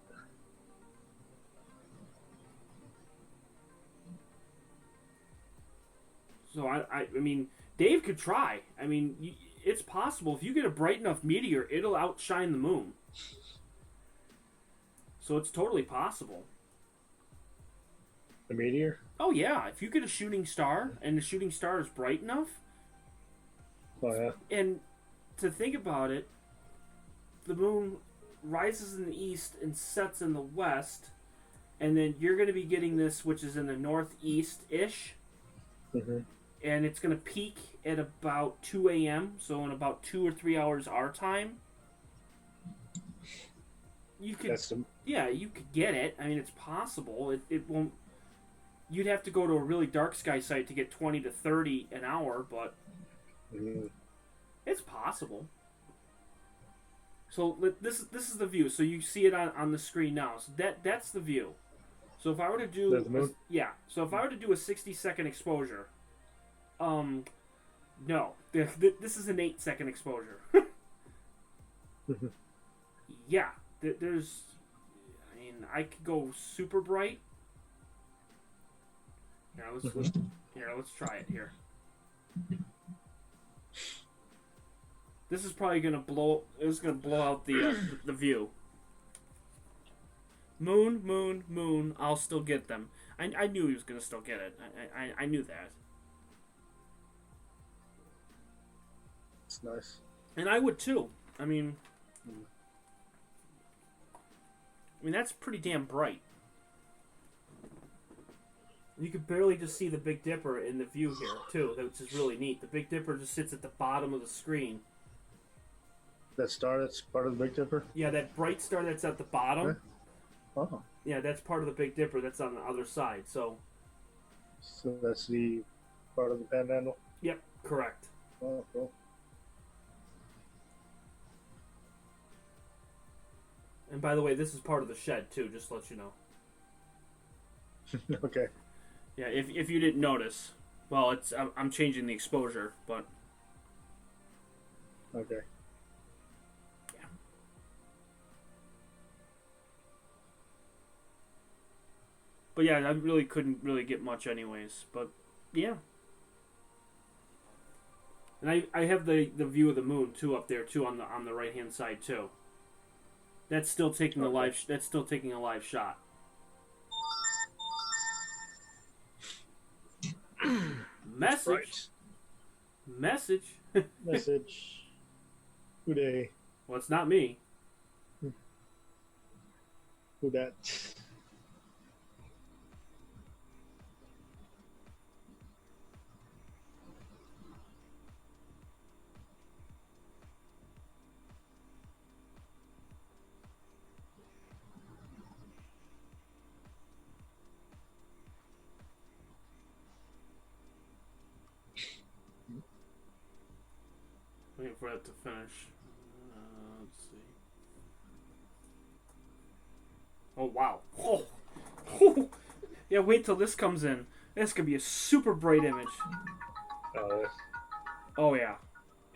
So, I mean, Dave could try. I mean, it's possible. If you get a bright enough meteor, it'll outshine the moon. So it's totally possible. A meteor? Oh, yeah. If you get a shooting star, and the shooting star is bright enough... Oh, yeah. And to think about it, the moon rises in the east and sets in the west, and then you're going to be getting this, which is in the northeast-ish, and it's going to peak at about 2 a.m., so in about 2 or 3 hours our time. You could, yeah, you could get it. I mean, it's possible. It won't... You'd have to go to a really dark sky site to get 20 to 30 an hour, but it's possible. So this is the view. So you see it on the screen now. So that's the view. So if I were to do so if I were to do a 60-second exposure, no, this is an 8-second exposure. Yeah, there's. I mean, I could go super bright. Here, let's try it here. This is probably gonna blow. It's gonna blow out the view. Moon, moon, moon. I'll still get them. I knew he was gonna still get it. I knew that. It's nice. And I would too. I mean, that's pretty damn bright. You could barely just see the Big Dipper in the view here, too, which is really neat. The Big Dipper just sits at the bottom of the screen. That star that's part of the Big Dipper? Yeah, that bright star that's at the bottom. Okay. Oh. Yeah, that's part of the Big Dipper that's on the other side, so that's the part of the panhandle? Yep, correct. Oh, cool. And by the way, this is part of the shed, too, just to let you know. Okay. Yeah, if you didn't notice, well, I'm changing the exposure, but okay. Yeah. But yeah, I really couldn't really get much anyways, but yeah. And I have the view of the moon too up there too on the right hand side too. That's still taking a live shot. Message. Right. Message. Message. Who they? Well, it's not me. Who that? Waiting for it to finish. Let's see. Oh, wow. Oh. Yeah, wait till this comes in. This could be a super bright image. Oh, yeah.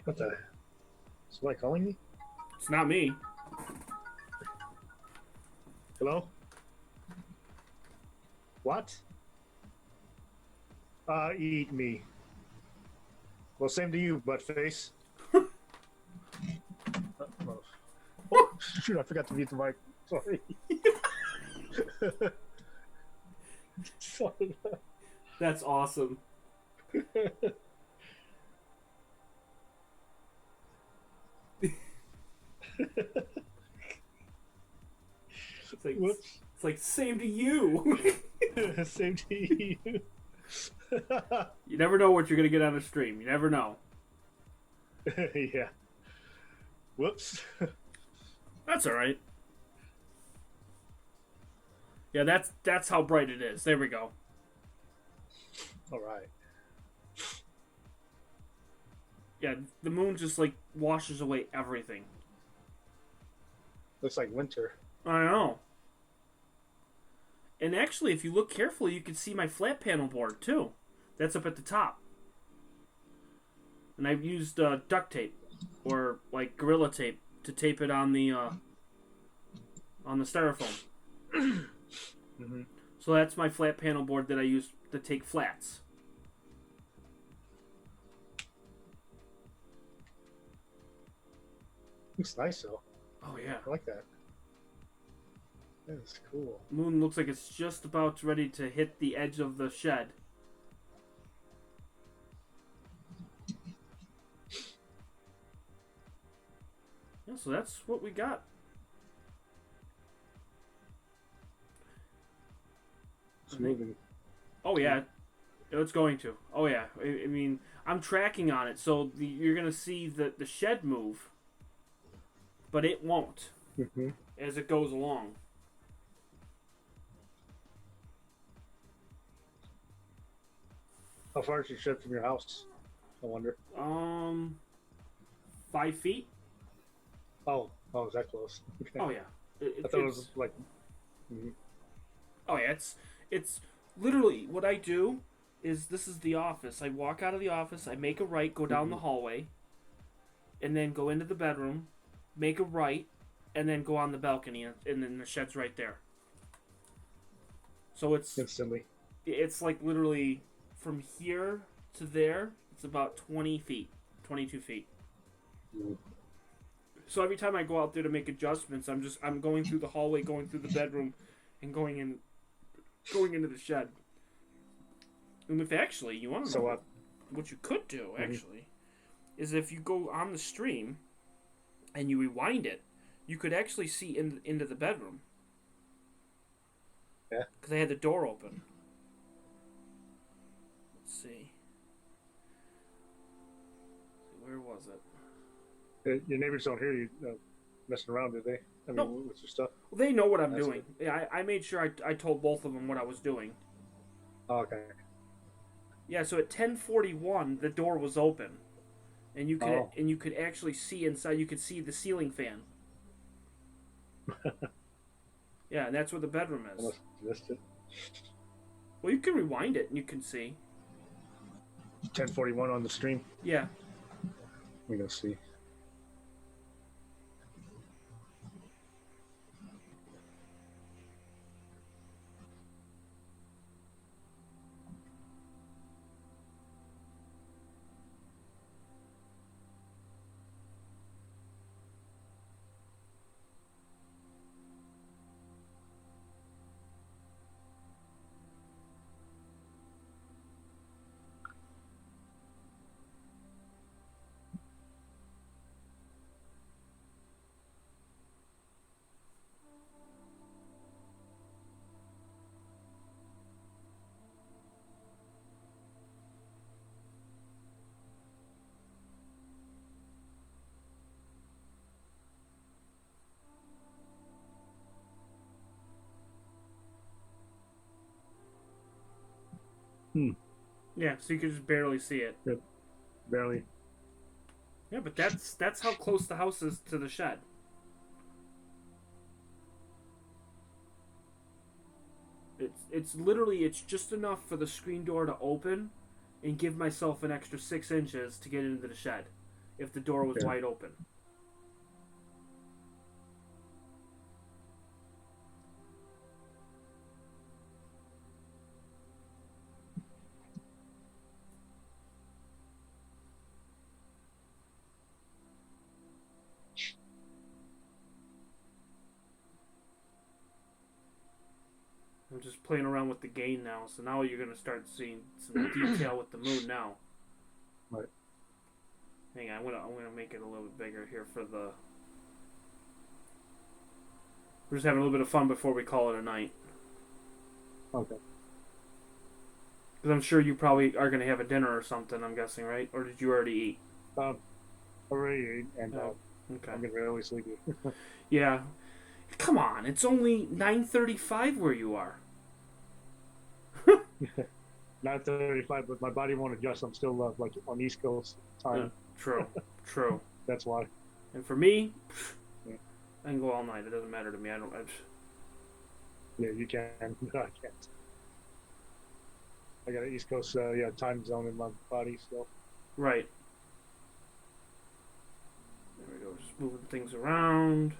What the? Is somebody calling me? It's not me. Hello? What? Eat me. Well, same to you, buttface. Shoot, I forgot to mute the mic. Sorry. Sorry. That's awesome. Whoops. It's like same to you. Same to you. You never know what you're gonna get on a stream. You never know. Yeah. Whoops. That's all right. Yeah, that's how bright it is. There we go. All right. Yeah, the moon just like washes away everything. Looks like winter. I know. And actually, if you look carefully, you can see my flat panel board too. That's up at the top. And I've used duct tape or like Gorilla Tape to tape it on the styrofoam. Mm-hmm. So that's my flat panel board that I use to take flats. Looks nice though. Oh yeah. I like that. That's cool. Moon looks like it's just about ready to hit the edge of the shed. Yeah, so that's what we got. It's moving. Oh yeah, it's going to. Oh yeah, I mean, I'm tracking on it, so you're gonna see the shed move, but it won't Mm-hmm. as it goes along. How far is your shed from your house? I wonder. 5 feet. Oh, is that close? Okay. Oh yeah. I thought it was like. Mhm. Oh yeah, it's literally what I do is this is the office. I walk out of the office, I make a right, go down the hallway, and then go into the bedroom, make a right, and then go on the balcony, and then the shed's right there. So Instantly. it's like literally from here to there, it's about 20 feet, 22 feet. Mm. So every time I go out there to make adjustments, I'm going through the hallway, going through the bedroom, and going into the shed. And if actually you want to know what you could do actually is if you go on the stream and you rewind it, you could actually see into the bedroom. Yeah. Because I had the door open. Let's see. Where was it? Your neighbors don't hear you messing around, do they? I mean, No. with your stuff. Well, they know what I'm That's doing. Yeah, I made sure I told both of them what I was doing. Oh, okay. Yeah, so at 10:41 the door was open, and you could actually see inside. You could see the ceiling fan. Yeah, and that's where the bedroom I is. must have missed it. Well, you can rewind it and you can see. 10:41 on the stream. Yeah. We're gonna see. Yeah, so you could just barely see it. Yep. Barely. Yeah, but that's how close the house is to the shed. It's literally just enough for the screen door to open and give myself an extra 6 inches to get into the shed if the door was wide open. just playing around with the gain now. So now you're gonna start seeing some detail with the moon now. Right. Hang on, I'm gonna make it a little bit bigger here for the. We're just having a little bit of fun before we call it a night. Okay. Because I'm sure you probably are gonna have a dinner or something. I'm guessing, right? Or did you already eat? Already ate, and Okay. I'm getting really sleepy. Yeah. Come on, it's only 9:35 where you are. 9:35, but my body won't adjust. I'm still like on East Coast time. True. True. That's why. And for me, Yeah. I can go all night. It doesn't matter to me. I don't. Yeah, you can. I can't. I got an East Coast time zone in my body still. Right. There we go. Just moving things around.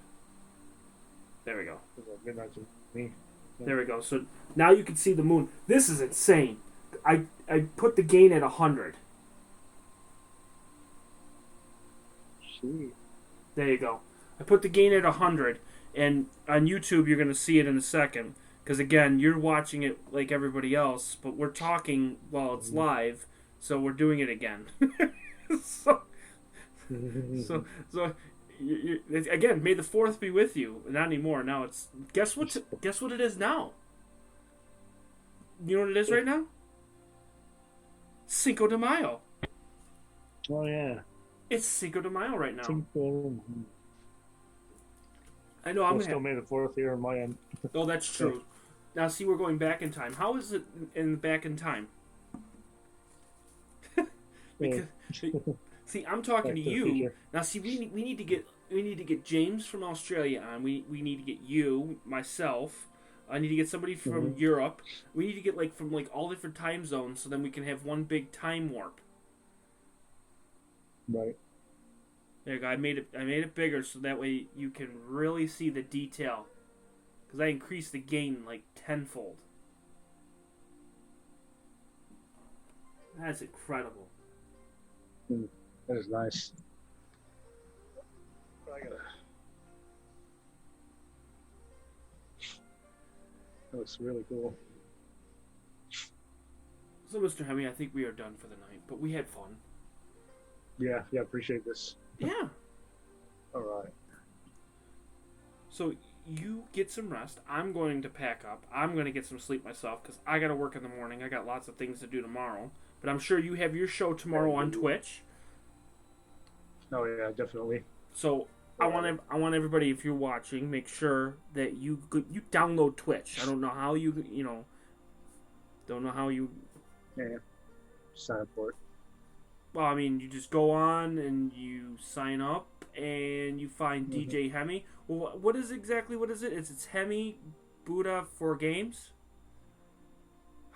There we go. It's like midnight to me. There we go. So now you can see the moon. This is insane. I put the gain at 100. Shoot. There you go. I put the gain at 100, and on YouTube you're going to see it in a second. Because again, you're watching it like everybody else, but we're talking while it's live, so we're doing it again. so again, may the fourth be with you. Not anymore. Now it's guess what it is now. You know what it is right now? Cinco de Mayo. Oh yeah. It's Cinco de Mayo right now. Cinco. I know I'm still May the 4th here on my end. Oh, that's true. Now see, we're going back in time. How is it in back in time? Because see, I'm talking to you now. See, we need to get James from Australia on. We need to get you, myself. I need to get somebody from Europe. We need to get from all different time zones, so then we can have one big time warp. Right. There you go. I made it bigger so that way you can really see the detail. Because I increased the gain tenfold. That's incredible. That is nice. That looks really cool. So, Mr. Hemi, I think we are done for the night, but we had fun. Yeah, appreciate this. Yeah. All right. So you get some rest. I'm going to pack up. I'm going to get some sleep myself because I got to work in the morning. I got lots of things to do tomorrow. But I'm sure you have your show tomorrow on Twitch. Oh yeah, definitely. So I want everybody, if you're watching, make sure that you download Twitch. I don't know how you Yeah. Sign up for it. Well, I mean, you just go on and you sign up and you find DJ Hemi. Well, what is it? It's Hemi Buddha for games.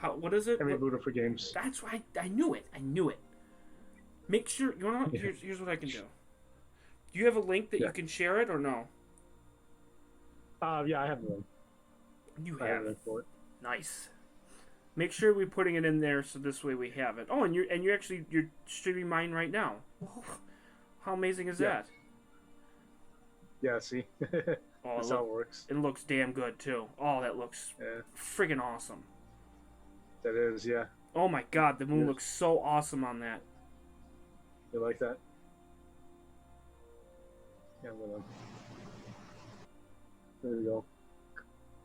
What is it? Hemi Buddha for games. That's right. I knew it. Make sure you know. Here's what I can do. Do you have a link that you can share it or no? Yeah, I have one. You I have it for it. Nice. Make sure we're putting it in there so this way we have it. Oh, and you're streaming mine right now. How amazing is that? Yeah, see? That's how it works. It looks damn good too. Oh, that looks friggin' awesome. That is, yeah. Oh my god, the moon looks so awesome on that. You like that? Yeah, I'm gonna... There we go.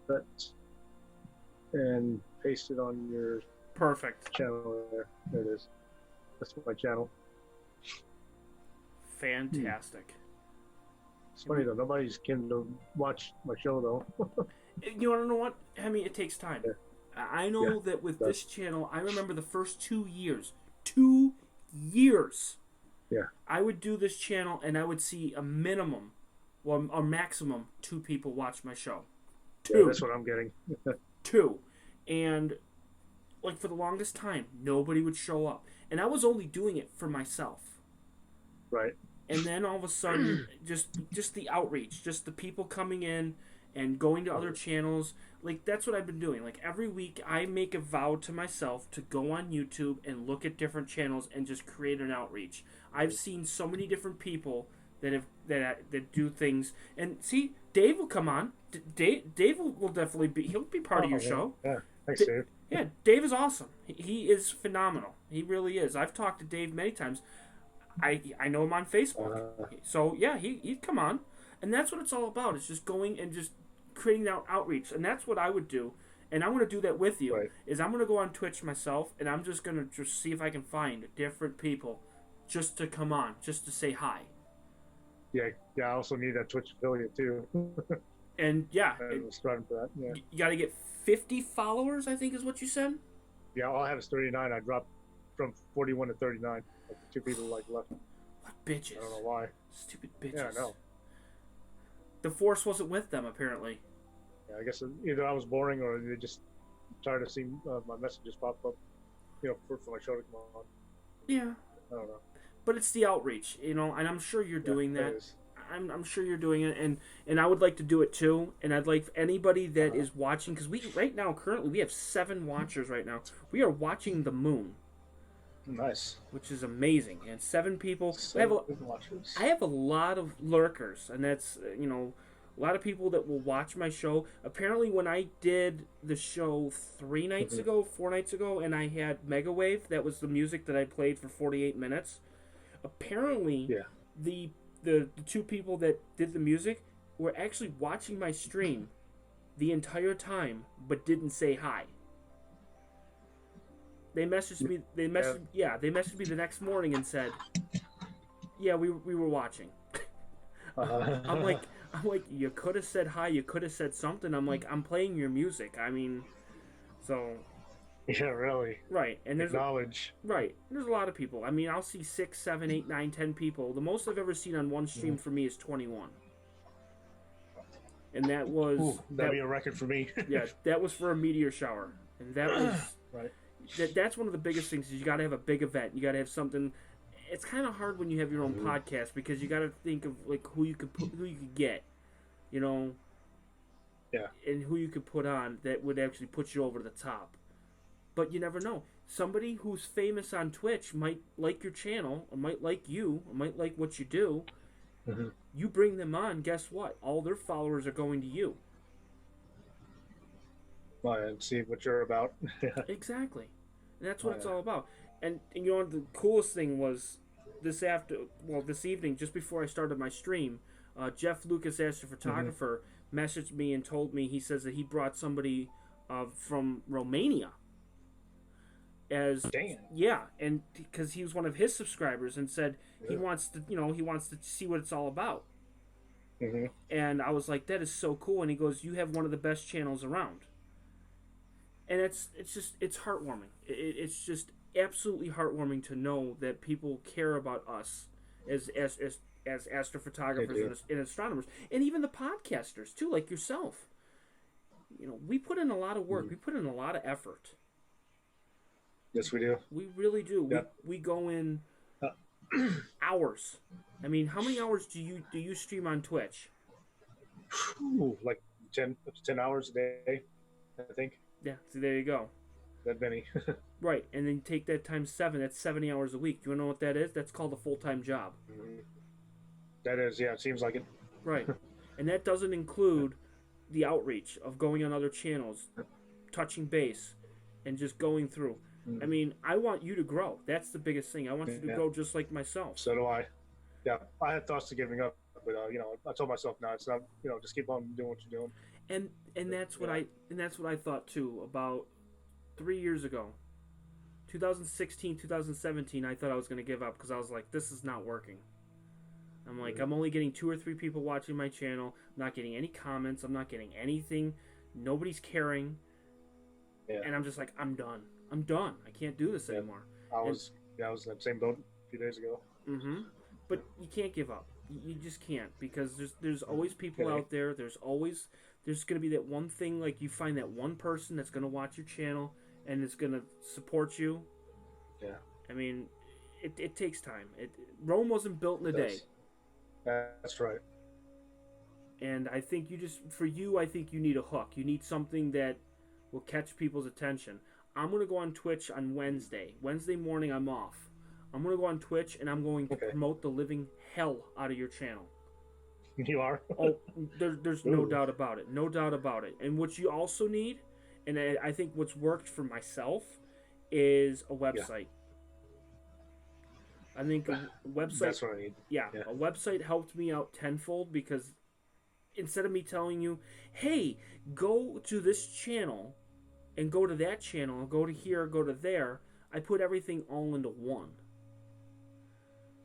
Cut. And paste it on your Perfect. channel there. There it is. That's my channel. Fantastic. It's funny though, nobody's keen to watch my show though. You want to know what? I mean, it takes time. Yeah. I know that with this channel, I remember the first 2 years. 2 years. Yeah. I would do this channel and I would see a minimum, well, a maximum 2 people watch my show. 2. Yeah, that's what I'm getting. 2. And for the longest time, nobody would show up. And I was only doing it for myself. Right. And then all of a sudden, just the outreach, just the people coming in and going to other channels. That's what I've been doing. Every week, I make a vow to myself to go on YouTube and look at different channels and just create an outreach. I've seen so many different people that do things. And see, Dave will come on. Dave will definitely be. He'll be part of your show. Yeah, thanks, Dave. Yeah, Dave is awesome. He is phenomenal. He really is. I've talked to Dave many times. I know him on Facebook. So yeah, he'd come on, and that's what it's all about. It's just going and just creating that outreach, and that's what I would do. And I'm going to do that with you. Right. Is I'm going to go on Twitch myself, and I'm just going to just see if I can find different people just to come on, just to say hi. Yeah. I also need that Twitch affiliate too. And yeah, I was striving for that. Yeah. you got to get 50 followers, I think is what you said. Yeah, all I have is 39. I dropped from 41 to 39. Like the 2 people left. What bitches? I don't know why. Stupid bitches. Yeah, I know. The force wasn't with them, apparently. Yeah, I guess either I was boring or they just tired of seeing my messages pop up, for my show to come on. Yeah. I don't know. But it's the outreach, and I'm sure you're doing that. Is. I'm sure you're doing it, and I would like to do it too. And I'd like anybody that is watching, because currently we have 7 watchers right now. We are watching the moon. Nice. Which is amazing. And 7 people. 7 watchers. I have a lot of lurkers, and that's, a lot of people that will watch my show. Apparently, when I did the show 4 nights ago, and I had Megawave, that was the music that I played for 48 minutes. Apparently, the 2 people that did the music were actually watching my stream the entire time, but didn't say hi. They messaged me. They messaged me the next morning and said, "Yeah, we were watching." I'm like, you could have said hi. You could have said something. I'm like, I'm playing your music. I mean, so. Yeah, really. Right, and there's knowledge. Right, there's a lot of people. I mean, I'll see 6, 7, 8, 9, 10 people. The most I've ever seen on one stream for me is 21. And that was that'd be a record for me. Yeah, that was for a meteor shower, and that was right. That's one of the biggest things. Is you got to have a big event. You got to have something. It's kind of hard when you have your own podcast because you got to think of like who you could get, Yeah. And who you could put on that would actually put you over the top. But you never know. Somebody who's famous on Twitch might like your channel, or might like you, or might like what you do. Mm-hmm. You bring them on, guess what? All their followers are going to you. Well, and see what you're about. Exactly. And that's what it's all about. And the coolest thing was this evening, just before I started my stream, Jeff Lucas, Astro-Photographer, messaged me and told me, he says that he brought somebody from Romania. And because he was one of his subscribers and said he wants to see what it's all about. Mm-hmm. And I was like, that is so cool. And he goes, you have one of the best channels around. And it's heartwarming. It's just absolutely heartwarming to know that people care about us as astrophotographers and astronomers, and even the podcasters too, like yourself. We put in a lot of work. We put in a lot of effort. Yes, we do. We really do. Yep. We go in hours. I mean, how many hours do you stream on Twitch? Like 10 hours a day, I think. Yeah, so there you go. That many. Right, and then take that times 7. That's 70 hours a week. You want to know what that is? That's called a full-time job. Mm-hmm. That is, yeah, it seems like it. Right, and that doesn't include the outreach of going on other channels, touching base, and just going through. I mean, I want you to grow. That's the biggest thing. I want you to grow just like myself. So do I. Yeah, I had thoughts of giving up, but I told myself, no, it's not. Just keep on doing what you're doing. And that's what I thought too. About 3 years ago, 2016, 2017, I thought I was going to give up because I was like, this is not working. I'm like, I'm only getting 2 or 3 people watching my channel. I'm not getting any comments. I'm not getting anything. Nobody's caring. Yeah. And I'm just like, I'm done. I can't do this anymore. I was in that same boat a few days ago. Mm-hmm. But you can't give up. You just can't, because there's always people out there. There's going to be that one thing, like you find that one person that's going to watch your channel and is going to support you. Yeah. I mean, it takes time. Rome wasn't built in a day. That's right. And I think I think you need a hook. You need something that will catch people's attention. I'm going to go on Twitch on Wednesday. Wednesday morning, I'm off. I'm going to go on Twitch and I'm going to Okay. promote the living hell out of your channel. You are? Oh, there's no Ooh. doubt about it. No doubt about it. And what you also need, and I think what's worked for myself, is a website. I think a website. That's what I need. Yeah, Yeah. a website helped me out tenfold because instead of me telling you, hey, go to this channel and go to that channel, go to here, go to there, I put everything all into one.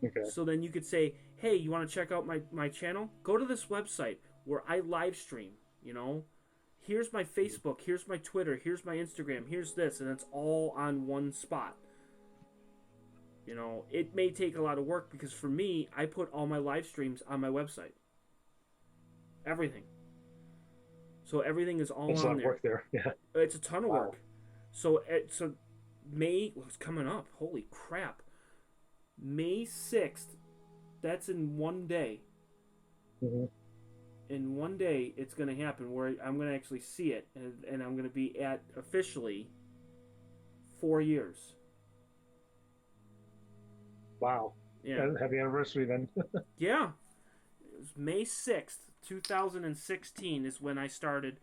Okay. So then you could say, hey, you want to check out my channel? Go to this website where I live stream, you know? Here's my Facebook, here's my Twitter, here's my Instagram, here's this, and it's all on one spot. You know, it may take a lot of work because for me, I put all my live streams on my website. Everything. So everything is all It's a lot on of there. work there. Yeah. It's a ton of Wow. work. So May was coming up. Holy crap. May 6th. That's in one day. Mm-hmm. In one day, it's going to happen where I'm going to actually see it. And I'm going to be at officially 4 years. Wow. Yeah. Happy anniversary then. Yeah. It was May 6th, 2016 is when I started,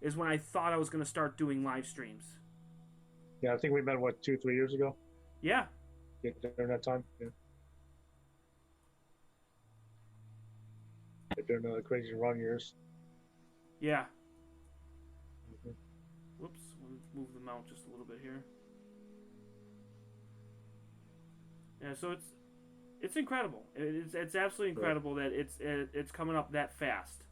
is when I thought I was going to start doing live streams. Yeah, I think we met, what, 2-3 years ago? Yeah. Yeah, during that time? Yeah. During the crazy run years. Yeah. Mm-hmm. Whoops. Let me move the mount just a little bit here. Yeah, so it's incredible. It's absolutely incredible that it's coming up that fast.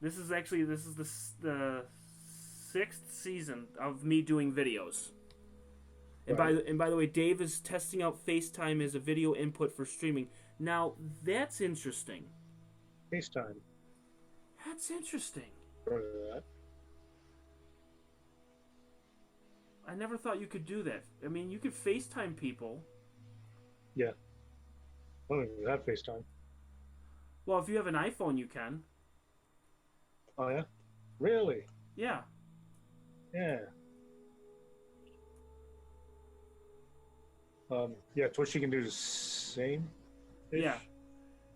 This is the 6th season of me doing videos. And by the way, Dave is testing out FaceTime as a video input for streaming. Now that's interesting. FaceTime. That's interesting. Heard of that. I never thought you could do that. I mean, you could FaceTime people. Yeah. I don't even have FaceTime. Well, if you have an iPhone, you can. Oh, yeah? Really? Yeah. Yeah. Yeah, Twitch you can do the same. Yeah.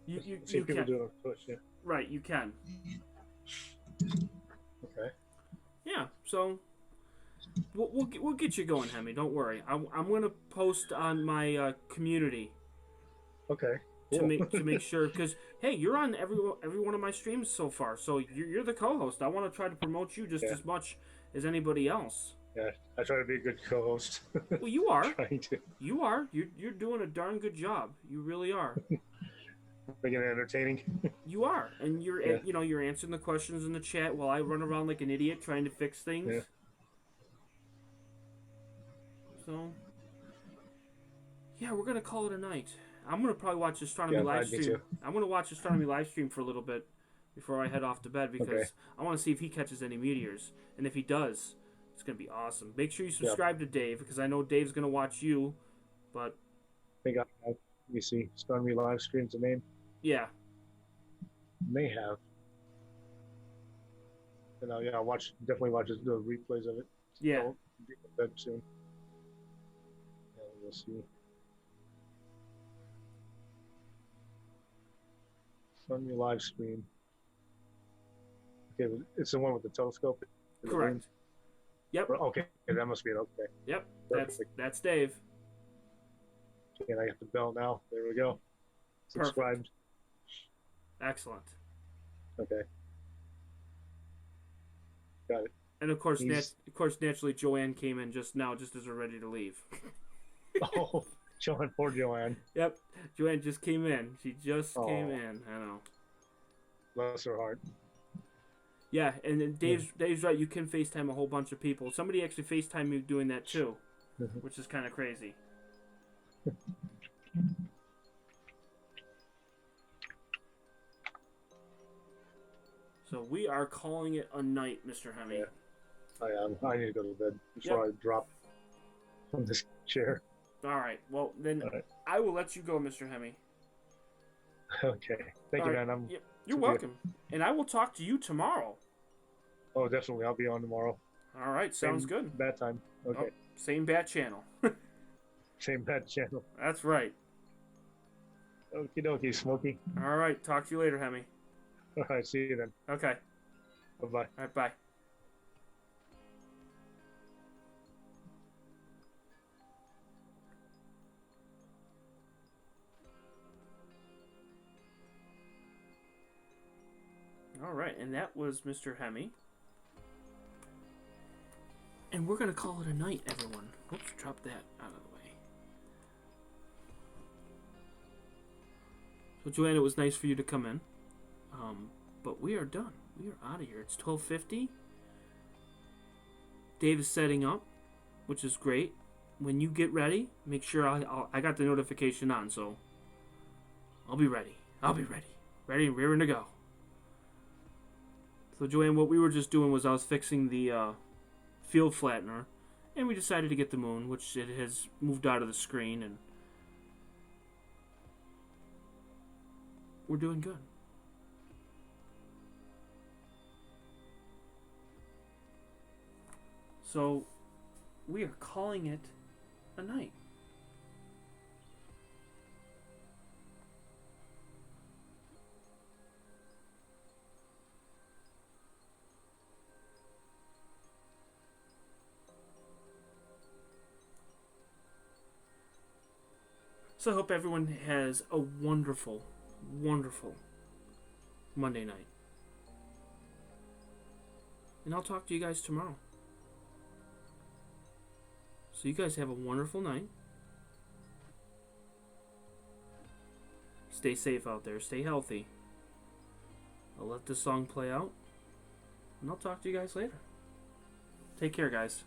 You See people can. do it on Twitch, yeah. Right, you can. Okay. Yeah, so we'll get you going, Hemi. Don't worry. I'm gonna post on my community Okay. to Cool. make sure, because hey, you're on every one of my streams so far, so you're the co-host. I want to try to promote you just as much as anybody else. Yeah, I try to be a good co-host. Well, you are. Trying to You are. You're doing a darn good job. You really are. make it entertaining. You are, and you're you're answering the questions in the chat while I run around like an idiot trying to fix things. Yeah. So, yeah, we're gonna call it a night. I'm gonna probably watch astronomy live me stream. too. I'm gonna watch astronomy live stream for a little bit before I head off to bed because I want to see if he catches any meteors, and if he does, it's gonna be awesome. Make sure you subscribe to Dave because I know Dave's gonna watch you, but I think let me see. Astronomy live streams the name. yeah, May have. And I'll definitely watch the replays of it. yeah. I'll be in bed soon. Yeah, we'll see. Astronomy live stream. Okay, it's the one with the telescope. in the room? Correct. Yep. Okay, that must be it. Okay. Yep. Perfect. That's Dave. And I got the bell now. There we go. Subscribed. Excellent. Okay. Got it. And of course, naturally, Joanne came in just as we're ready to leave. Oh, Joanne, poor Joanne. Yep, Joanne just came in. She just came in. I know. Bless her heart. Yeah, and then Dave's right. You can FaceTime a whole bunch of people. Somebody actually FaceTime me doing that too, which is kind of crazy. So we are calling it a night, Mr. Hemi. Yeah. I need to go to bed before I drop from this chair. All right. Well, then All right. I will let you go, Mr. Hemi. Okay. Thank you, All right. man. You're welcome. And I will talk to you tomorrow. Oh, definitely. I'll be on tomorrow. All right. Sounds Same good. Bad time. Okay. Oh, same bat channel. Same bad channel. That's right. Okie dokie, Smokey. All right. Talk to you later, Hemi. All right, see you then. Okay. Bye bye. All right. Bye. All right, and that was Mr. Hemi. And we're going to call it a night, everyone. Oops, drop that out of the way. So, Joanne, it was nice for you to come in. But we are done. We are out of here. It's 12:50. Dave is setting up, which is great. When you get ready, make sure I got the notification on, so I'll be ready. I'll be ready. Ready and rearing to go. So, Joanne, what we were just doing was I was fixing the field flattener, and we decided to get the moon, which it has moved out of the screen, and we're doing good. So, we are calling it a night. So I hope everyone has a wonderful, wonderful Monday night. And I'll talk to you guys tomorrow. So you guys have a wonderful night. Stay safe out there. Stay healthy. I'll let this song play out. And I'll talk to you guys later. Take care, guys.